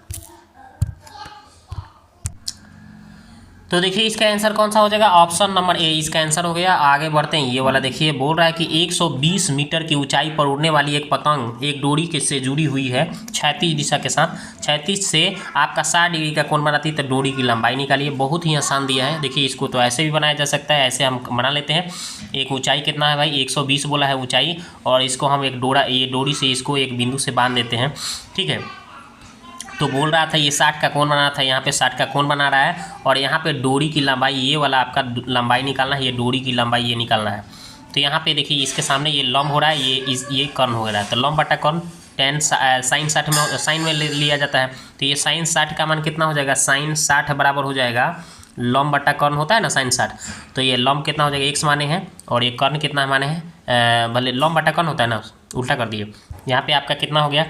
Speaker 1: तो देखिए इसका आंसर कौन सा हो जाएगा, ऑप्शन नंबर ए इसका आंसर हो गया। आगे बढ़ते हैं, ये वाला देखिए बोल रहा है कि 120 मीटर की ऊंचाई पर उड़ने वाली एक पतंग एक डोरी के से जुड़ी हुई है क्षैतिज दिशा के साथ, क्षैतिज से आपका 60 डिग्री का कोण बनाती है, तो डोरी की लंबाई निकालिए। बहुत ही आसान दिया है। देखिए इसको तो ऐसे भी बनाया जा सकता है, ऐसे हम बना लेते हैं। एक ऊंचाई कितना है भाई, 120 बोला है ऊंचाई, और इसको हम एक ये डोरी से इसको एक बिंदु से बांध देते हैं, ठीक है। तो बोल रहा था ये 60 का कोण बना था, यहाँ पे 60 का कोण बना रहा है, और यहाँ पे डोरी की लंबाई ये वाला आपका लंबाई निकालना है, ये डोरी की लंबाई ये निकालना है। तो यहाँ पे देखिए इसके सामने ये लंब हो रहा है, ये कर्ण हो रहा है, तो लंब बटा कर्ण टेन साइन 60 में साइन में लिया जाता है। तो ये साइन 60 का मान कितना हो जाएगा, साइन 60 बराबर हो जाएगा लंब बटा कर्ण होता है ना साइन 60, तो ये लंब कितना हो जाएगा x माने हैं, और ये कर्ण कितना माने हैं, भले लंब बटा कर्ण होता है ना, उल्टा कर दिए। यहाँ पे आपका कितना हो गया,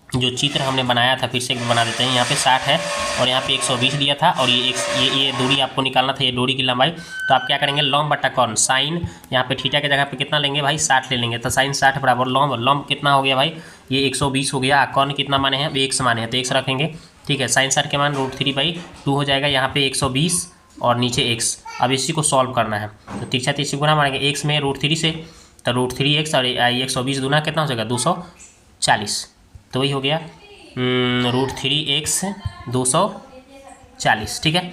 Speaker 1: जो चित्र हमने बनाया था फिर से बना देते हैं। यहाँ पे 60 है और यहाँ पे 120 दिया था, और ये दूरी आपको निकालना था, ये डोरी की लंबाई। तो आप क्या करेंगे, लंब बटा कर्ण साइन, यहाँ पे थीटा के जगह पे कितना लेंगे भाई, 60 ले लेंगे, तो साइन 60 बराबर लंब कितना हो गया भाई, ये 120 हो गया। कर्ण कितना माने हैं, x माने हैं, तो x रखेंगे, ठीक है। साइन 60 के मान √3/2 हो जाएगा, यहाँ पे 120 और नीचे x। अब इसी को सॉल्व करना है, तो तिरछा तिरछी गुना मारेंगे, x में √3 से, तो √3x और 120 गुना कितना हो जाएगा 240, तो वही हो गया √3x 240, ठीक है।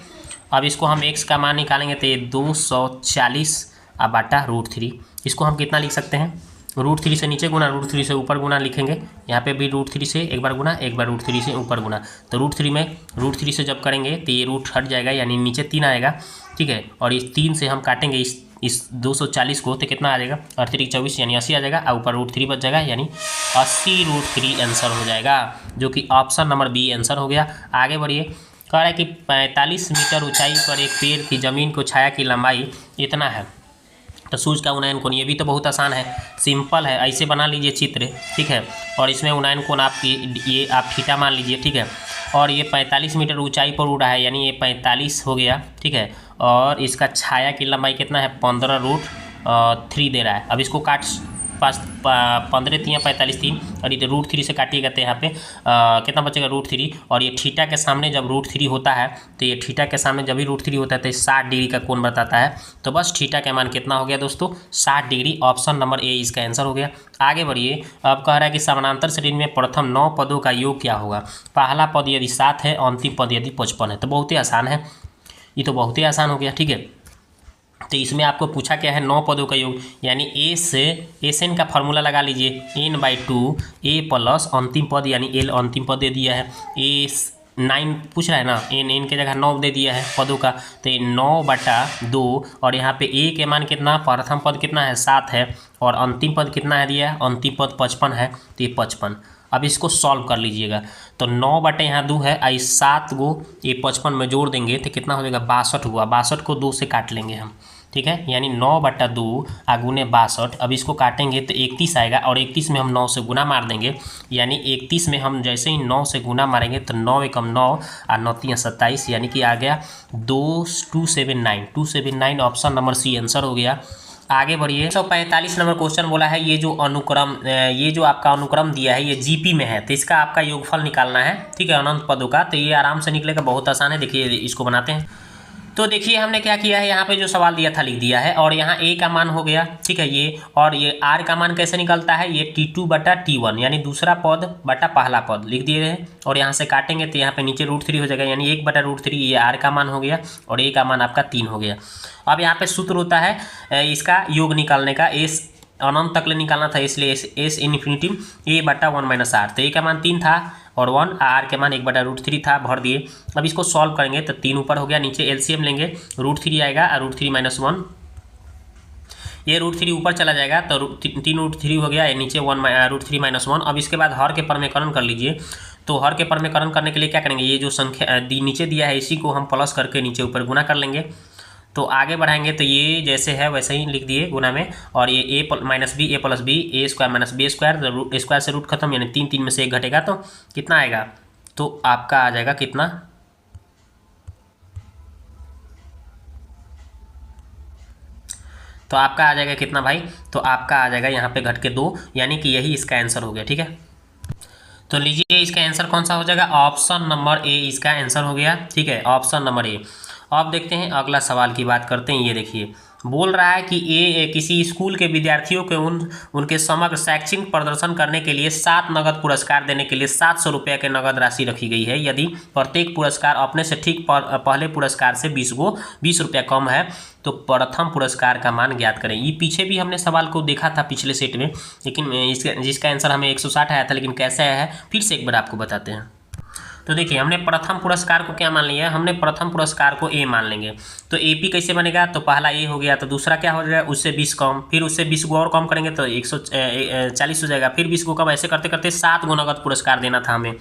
Speaker 1: अब इसको हम x का मान निकालेंगे, तो ये 240 अब बटा √3, इसको हम कितना लिख सकते हैं, √3 से नीचे गुना √3 से ऊपर गुना लिखेंगे। यहाँ पे भी √3 से एक बार गुना, एक बार √3 से ऊपर गुना, तो √3 में √3 से जब करेंगे तो ये रूट हट जाएगा, यानी नीचे 3 आएगा, ठीक है। और इस 3 से हम काटेंगे इस 240 को, तो कितना आ जाएगा, 38 यानी 80 आ जाएगा, और ऊपर √3 बच जाएगा, यानी 80 √3 आंसर हो जाएगा, जो कि ऑप्शन नंबर बी आंसर हो गया। आगे बढ़िए, कह रहा है कि 45 मीटर ऊंचाई पर एक पेड़ की जमीन को छाया की लंबाई इतना है, तो सूर्य का उन्नयन कोण, ये भी तो बहुत आसान है, सिंपल है। ऐसे बना लीजिए चित्र, ठीक है, और इसमें उन्नयन कोण आपकी ये आप थीटा मान लीजिए, ठीक है। और ये 45 मीटर ऊंचाई पर उड़ा है, यानी ये 45 हो गया, ठीक है। और इसका छाया की लंबाई कितना है, 15√3 दे रहा है। अब इसको काट 15 3 45 3, और ये √3 से काटिएगा तो यहाँ पे कितना बचेगा √3, और ये थीटा के सामने जब √3 होता है, तो ये थीटा के सामने जब भी √3 होता है तो 60 डिग्री का कोण बताता है। तो बस थीटा का मान कितना हो गया दोस्तों, 60 डिग्री, ऑप्शन नंबर ए इसका आंसर हो गया। आगे बढ़िए, अब कह रहा है कि समानांतर श्रेणी में प्रथम 9 पदों का योग क्या होगा। पहला पद यदि 7 है, अंतिम पद यदि 55 है, तो बहुत ही आसान है, ये तो बहुत ही आसान हो गया, ठीक है। तो इसमें आपको पूछा क्या है, 9 पदों का योग, यानी ए से एन का फार्मूला लगा लीजिए, n/2 a प्लस अंतिम पद यानी l अंतिम पद दे दिया है, ए 9 पूछ रहा है ना, n के जगह 9 दे दिया है पदों का, तो 9/2, और यहाँ पे a के मान कितना, प्रथम पद कितना है 7 है, और अंतिम पद कितना है दिया है, अंतिम पद 55 है, तो ये 55। अब इसको सॉल्व कर लीजिएगा, तो 9 बटे यहाँ 2 है, आई 7 को ये 55 में जोड़ देंगे तो कितना हो जाएगा, 62 हुआ। 62 को 2 से काट लेंगे हम, ठीक है, यानी 9/2 गुने 62। अब इसको काटेंगे तो 31 आएगा, और 31 में हम 9 से गुना मार देंगे, यानी 31 में हम जैसे ही 9 से गुना मारेंगे तो 9 एकम 9 और 9 3 27, यानी कि आ गया 279 ऑप्शन नंबर सी आंसर हो गया। आगे बढ़िए, 145 नंबर क्वेश्चन बोला है, ये जो आपका अनुक्रम दिया है ये जीपी में है, तो इसका आपका योगफल निकालना है, ठीक है, अनंत पदों का। तो ये आराम से निकलेगा, बहुत आसान है। देखिए इसको बनाते हैं, तो देखिए हमने क्या किया है, यहाँ पे जो सवाल दिया था लिख दिया है, और यहाँ a का मान हो गया, ठीक है, ये, और ये r का मान कैसे निकलता है, ये T2/T1 यानी दूसरा पद बटा पहला पद लिख दिए हैं, और यहाँ से काटेंगे तो यहाँ पे नीचे √3 हो जाएगा, यानी 1/√3, ये r का मान हो गया, और a का मान आपका 3 हो गया। अब यहाँ पे सूत्र होता है इसका योग निकालने का, s अनंत तक ले निकालना था, इसलिए s इन्फिनिटी a/1 - r, तो a का मान 3 था और 1, r के मान 1/√3 था, भर दिए। अब इसको सॉल्व करेंगे तो 3 ऊपर हो गया, नीचे एलसीएम लेंगे, √3 आएगा और √3 - 1, ये √3 ऊपर चला जाएगा, तो 3 √3 हो गया, नीचे 1 √3 - 1। अब इसके बाद हर के परमेकरण कर लीजिए, तो हर के परमेकरण करने के लिए क्या करेंगे, ये जो संख्या नीचे दिया है इसी को हम प्लस करके नीचे ऊपर गुना कर लेंगे। तो आगे बढ़ाएंगे तो ये जैसे है वैसे ही लिख दिए गुना में, और ये a - b a + b a² - b², तो स्क्वायर से रूट खत्म, यानी 3 3 में से 1 घटेगा तो कितना आएगा, तो आपका आ जाएगा कितना, तो आपका आ जाएगा कितना भाई, तो आपका आ जाएगा यहाँ पे घट के 2, यानी कि यही इसका आंसर हो गया, ठीक है। तो लीजिए इसका आंसर कौन सा हो जाएगा, ऑप्शन नंबर ए इसका आंसर हो गया, ठीक है, ऑप्शन नंबर ए। अब देखते हैं अगला सवाल की बात करते हैं। ये देखिए बोल रहा है कि ए किसी स्कूल के विद्यार्थियों के उनके समग्र शैक्षणिक प्रदर्शन करने के लिए 7 नगद पुरस्कार देने के लिए 700 रुपये के नगद राशि रखी गई है। यदि प्रत्येक पुरस्कार अपने से ठीक पहले पुरस्कार से 20 रुपया कम है तो प्रथम पुरस्कार का मान ज्ञात करें। ये पीछे भी हमने सवाल को देखा था पिछले सेट में, लेकिन जिसका आंसर हमें 160 आया था, लेकिन कैसे आया है फिर से एक बार आपको बताते हैं। तो देखिए हमने प्रथम पुरस्कार को क्या मान लिया है, हमने प्रथम पुरस्कार को ए मान लेंगे। तो एपी कैसे बनेगा, तो पहला ए हो गया, तो दूसरा क्या हो जाएगा, उससे 20 कम, फिर उससे 20 को और कम करेंगे तो 140 हो जाएगा, फिर 20 को कम, ऐसे करते करते 7 गो नगद पुरस्कार देना था हमें।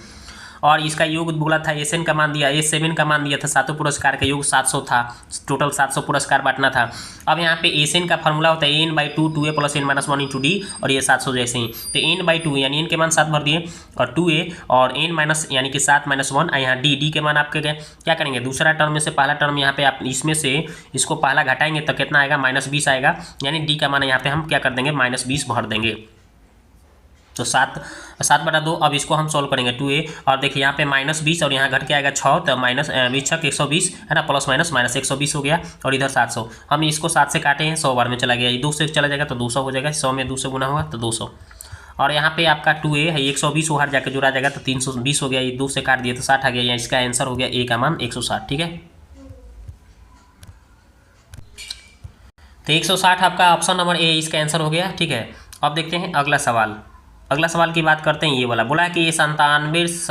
Speaker 1: और इसका योग बोला था एसएन का मान दिया, एस7 का मान दिया था, सातों पुरस्कार का योग 700 था, टोटल 700 पुरस्कार बांटना था। अब यहाँ पे एसएन का फार्मूला होता है n/2 2a + n - 1 × d, और ये 700 जैसे ही, तो n/2 यानी n के मान 7 भर दिए, और 2a और n- यानी कि 7 - 1, यहाँ d के मान आपके गए। क्या करेंगे, दूसरा टर्म में से पहला टर्म यहाँ पे आप इसमें से इसको पहला घटाएंगे तो कितना आएगा, -20 आएगा, यानी d का मान यहाँ पे हम क्या कर देंगे, -20 भर देंगे। तो 7/2। अब इसको हम सॉल्व करेंगे 2a, और देखिए यहाँ पे -20 और यहाँ घट के आएगा 6, तो -20 120 है ना, प्लस माइनस -120 हो गया, और इधर 700। हम इसको 7 से काटे हैं, 100 बार में चला गया, ये 2 से चला जाएगा तो 200 हो जाएगा, 100 में 2 से गुना हुआ तो 200। और यहाँ पे आपका 2a है 120 बाहर जाकर जुड़ा जाएगा तो 320 हो गया, ये 2 से काट दिए तो 60 आ गया, या इसका आंसर हो गया ए का मान 160। ठीक है, तो 160 आपका ऑप्शन नंबर ए इसका आंसर हो गया। ठीक है, अब देखते हैं अगला सवाल। अगला सवाल की बात करते हैं। ये वाला बोला है कि ये 47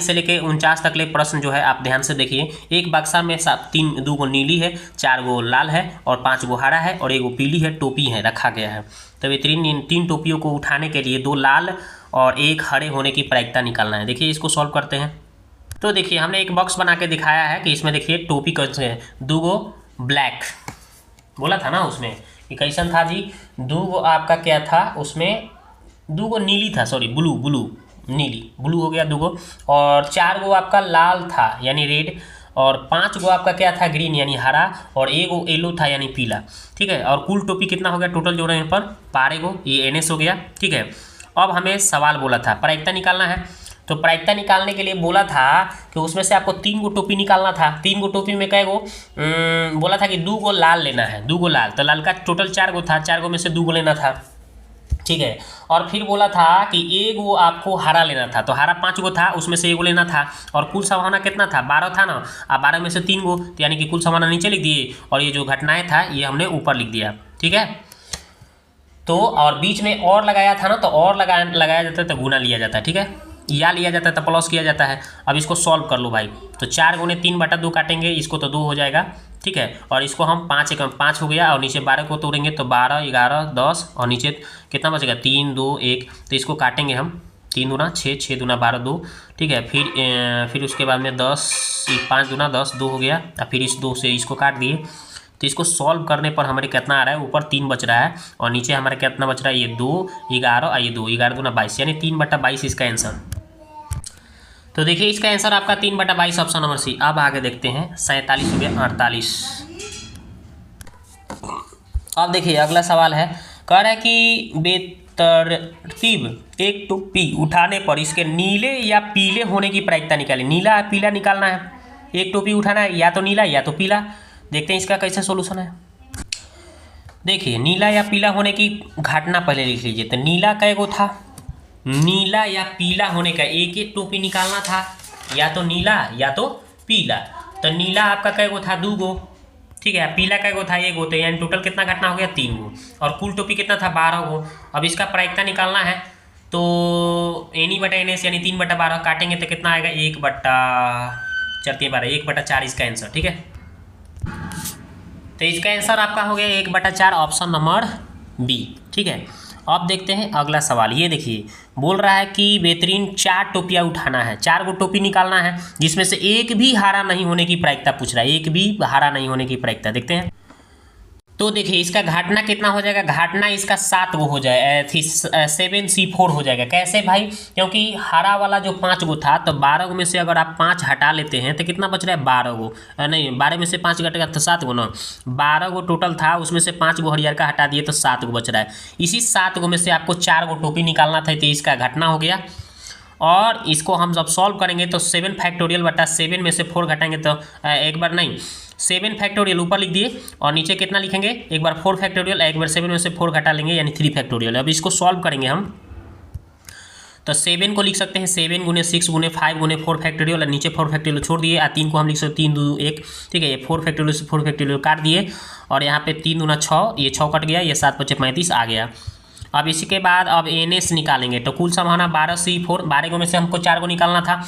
Speaker 1: से लेके 49 तक ले प्रश्न जो है आप ध्यान से देखिए। एक बक्सा में 2 गो नीली है, 4 गो लाल है और 5 गो हरा है और 1 गो पीली है, टोपी है रखा गया है। तो ये तीन टोपियों को उठाने के लिए 2 लाल और 1 हरे होने की प्रायिकता निकालना है। देखिए इसको सॉल्व करते हैं। तो देखिए हमने एक बॉक्स बना के दिखाया है कि इसमें देखिए टोपी कैसे है, 2 गो ब्लैक बोला था ना उसमें कि कैसन था जी, 2 गो आपका क्या था उसमें, 2 गो नीली था, सॉरी ब्लू हो गया 2 गो, और 4 गो आपका लाल था यानी रेड, और 5 गो आपका क्या था ग्रीन यानी हरा, और 1 गो येलो था यानी पीला। ठीक है, और कुल टोपी कितना हो गया टोटल जोड़े यहाँ पर 12 गो, ये NS हो गया। ठीक है, अब हमें सवाल बोला था प्रायिकता निकालना है। तो प्रायिकता निकालने के लिए बोला था कि उसमें से आपको 3 गो टोपी निकालना था। 3 गो टोपी में कै गो बोला था कि 2 गो लाल लेना है, 2 गो लाल, तो लाल का टोटल 4 गो था, 4 गो में से 2 गो लेना था। ठीक है, और फिर बोला था कि 1 गो आपको हरा लेना था, तो हरा 5 गो था, उसमें से 1 गो लेना था, और कुल संभावना कितना था 12 था ना, अब 12 में से 3 गो, तो यानी कि कुल संभावना नीचे लिख दिए, और ये जो घटनाएं था ये हमने ऊपर लिख दिया। ठीक है, तो और बीच में और लगाया था ना, तो और लगाया जाता है तो गुना लिया जाता है। ठीक है, या लिया जाता है तो प्लस किया जाता है। अब इसको सॉल्व कर लो भाई, तो 4 गुने 3/2 काटेंगे, इसको तो 2 हो जाएगा। ठीक है, और इसको हम 5 हो गया, और नीचे 12 को तोड़ेंगे तो 12 11 10, और नीचे कितना बचेगा 3 2 1, तो इसको काटेंगे हम 3 दूना 6, 6 दूना 12 2। ठीक है, फिर उसके बाद में 10 5 दूना 10 2 हो गया, और फिर इस 2 से इसको काट दिए। तो इसको सॉल्व करने पर हमारे कितना आ रहा है, ऊपर 3 बच रहा है और नीचे हमारे कितना बच रहा है, ये 2 11 और ये 2 11 दूना 22, यानी 3/22 इसका आंसर। तो देखिए इसका आंसर आपका 3/22 ऑप्शन नंबर सी। अब आगे देखते हैं 47 हो गया 48। अब देखिए अगला सवाल है, कह रहा है कि बेतरतीब एक टोपी उठाने पर इसके नीले या पीले होने की प्रायिकता निकालें। नीला या पीला निकालना है, एक टोपी उठाना है, या तो नीला या तो पीला। देखते हैं इसका कैसे सोल्यूशन है। देखिए नीला या पीला होने की घटना पहले लिख लीजिए। तो नीला कै गो था, नीला या पीला होने का एक एक टोपी निकालना था, या तो नीला या तो पीला। तो नीला आपका कै गो था 2 गो, ठीक है, पीला कै गो था 1 गो, तो यानी टोटल कितना घटना हो गया 3 गो, और कुल टोपी कितना था 12 गो। अब इसका प्रायिकता निकालना है, तो NE/NS यानी 3/12 काटेंगे तो कितना आएगा 1/4 1/4 इसका आंसर। ठीक है, तो इसका आंसर आपका हो गया 1/4 ऑप्शन नंबर बी। ठीक है, अब देखते हैं अगला सवाल। ये देखिए बोल रहा है कि बेहतरीन 4 टोपियाँ उठाना है, 4 गो टोपी निकालना है, जिसमें से एक भी हरा नहीं होने की प्रायिकता पूछ रहा है, एक भी हरा नहीं होने की प्रायिकता। देखते हैं, तो देखिए इसका घटना कितना हो जाएगा, घटना इसका 7 गो हो जाए 7C4 हो जाएगा। कैसे भाई, क्योंकि हरा वाला जो 5 गो था, तो 12 गो में से अगर आप 5 हटा लेते हैं तो कितना बच रहा है 12 गो, नहीं 12 में से 5 घटेगा तो 7 गो ना, 12 गो टोटल था, उसमें से 5 गो हरियर का हटा दिए तो 7 गो बच रहा है। इसी 7 गो में से आपको 4 गो टोपी निकालना था, तो इसका घटना हो गया। और इसको हम जब सॉल्व करेंगे तो 7 फैक्टोरियल बटा 7 में से 4 घटाएंगे तो एक बार नहीं 7 फैक्टोरियल ऊपर लिख दिए और नीचे कितना लिखेंगे, एक बार 4 फैक्टोरियल, एक बार 7 में से 4 घटा लेंगे यानी 3 फैक्टोरियल। अब इसको सॉल्व करेंगे हम तो 7 को लिख सकते हैं 7 गुने 6 गुने 5 गुने 4 फैक्टोरियल, नीचे 4 फैक्टोरियल छोड़ दिए, 3 को हम लिख सकते 3 2 1, ठीक है। ये 4 फैक्टोरियल से 4 फैक्टोरियल काट दिए और यहाँ पे 3 दूना 6, ये 6 कट गया, ये 7 बचे 35 आ गया। अब इसी के बाद अब NS निकालेंगे तो कुल सम होना 12 C4, 12 में से हमको 4 को निकालना था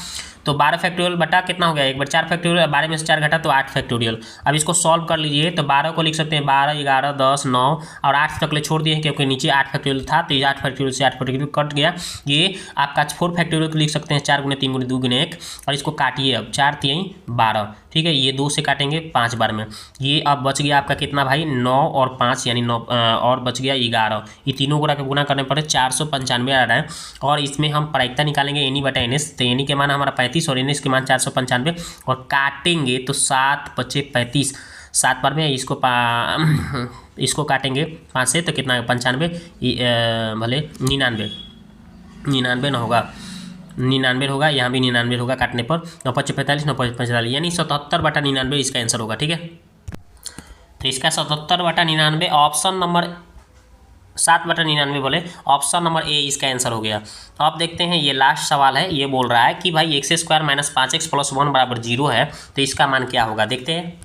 Speaker 1: तो 12 फैक्टोरियल बटा कितना हो गया, एक बार 4 फैक्टोरियल, 12 में से 4 घटा तो 8 फैक्टोरियल। अब इसको सॉल्व कर लीजिए तो 12 को लिख सकते हैं 12 11 10 9 और 8 तक ले छोड़ दिए हैं क्योंकि नीचे 8 फैक्टोरियल था तो ये 8 फैक्टोरियल से 8 फैक्टोरियल कट गया। ये आपका 4 फैक्टोरियल को लिख सकते हैं 4 गुने 3 गुने 2 गुने 1 और इसको काटिए अब 4 3 12, ठीक है। ये 2 से काटेंगे 5 बार में, ये अब बच गया आपका कितना भाई 9 और 5 यानी 9 और बच गया 11, ये तीनों को गुना करने पर 495 आ रहा है। और इसमें हम प्रायिकता निकालेंगे NE बटा NS, तो NE के मान हमारा 35 और NS के मान 495 और काटेंगे तो 7 बचे 35, 7 बार में इसको काटेंगे 5 से तो कितना 95 भले 99 ना होगा 99 होगा, यहाँ भी 99 होगा काटने पर, 9 5 45 9 5 45 यानी 77 बटा 99 इसका आंसर होगा, ठीक है। तो इसका 77 बटा 99 ऑप्शन नंबर 7 बटा 99 बोले ऑप्शन नंबर ए इसका आंसर हो गया। अब देखते हैं ये लास्ट सवाल है, ये बोल रहा है कि भाई x² माइनस 5x प्लस 1 बराबर 0 है तो इसका मान क्या होगा, देखते हैं।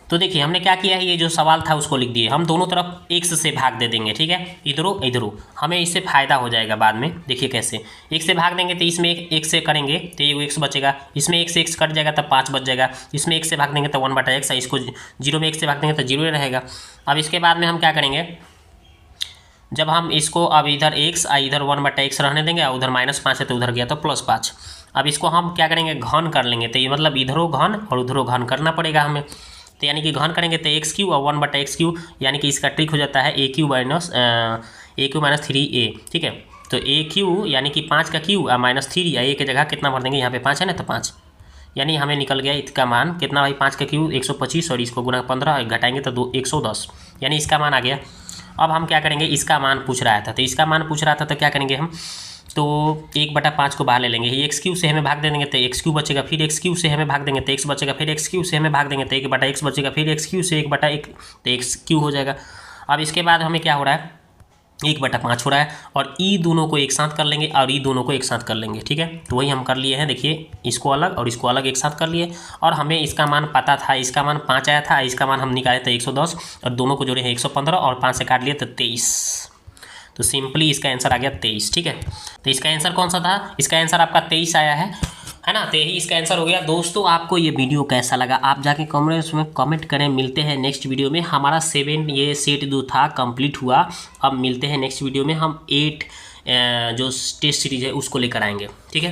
Speaker 1: तो देखिए हमने क्या किया है, ये जो सवाल था उसको लिख दिए, हम दोनों तरफ x से भाग दे देंगे, ठीक है, इधरों हमें इससे फायदा हो जाएगा बाद में। देखिए कैसे, x से भाग देंगे तो इसमें एक से करेंगे तो ये x बचेगा, इसमें x से x कट जाएगा तो 5 बच जाएगा, इसमें x से भाग देंगे तो 1 बटा x, इसको 0 में x से भाग देंगे तो 0 रहेगा। अब इसके बाद में हम क्या करेंगे, जब हम इसको अब इधर x इधर 1 बटा x रहने देंगे और उधर -5 है तो उधर गया तो +5। अब इसको हम क्या करेंगे घन कर लेंगे, तो ये मतलब इधरों घन और उधरों घन करना पड़ेगा हमें, तो यानी कि घन करेंगे तो x³ और 1 बटा x³ यानी कि इसका ट्रिक हो जाता है AQ माइनस 3a, ठीक है। तो AQ यानी कि 5 का Q और -3 या a की जगह कितना भर देंगे, यहाँ पे 5 है ना तो 5, यानी हमें निकल गया इसका मान कितना भाई 5 का Q 125 और इसको गुना 15 घटाएंगे तो 110 यानी इसका मान आ गया। अब हम क्या करेंगे, इसका मान पूछ रहा था तो इसका मान पूछ रहा था तो क्या करेंगे हम, तो 1/5 को बाहर ले लेंगे, ये x³ से हमें भाग देंगे तो x³ बचेगा, फिर x³ से हमें भाग देंगे तो x बचेगा, फिर x³ से हमें भाग देंगे तो 1/x बचेगा, फिर x³ से 1/1 तो x³ हो जाएगा। अब इसके बाद हमें क्या हो रहा है 1/5 हो रहा है और ई दोनों को एक साथ कर लेंगे और ई दोनों को एक साथ कर लेंगे, ठीक है। तो वही हम कर लिए हैं, देखिए इसको अलग और इसको अलग एक साथ कर लिए और हमें इसका मान पता था, इसका मान 5 आया था, इसका मान हम निकाले थे 110 और दोनों को जोड़े हैं 115 और 5 से काट लिए तो 23, तो सिंपली इसका आंसर आ गया 23, ठीक है। तो इसका आंसर कौन सा था, इसका आंसर आपका 23 आया है ना, तो यही इसका आंसर हो गया। दोस्तों आपको ये वीडियो कैसा लगा आप जाके कमेंट्स में कमेंट करें, मिलते हैं नेक्स्ट वीडियो में। हमारा 7 ये सेट जो था कंप्लीट हुआ, अब मिलते हैं नेक्स्ट वीडियो में, हम 8 जो टेस्ट सीरीज है उसको लेकर आएंगे, ठीक है।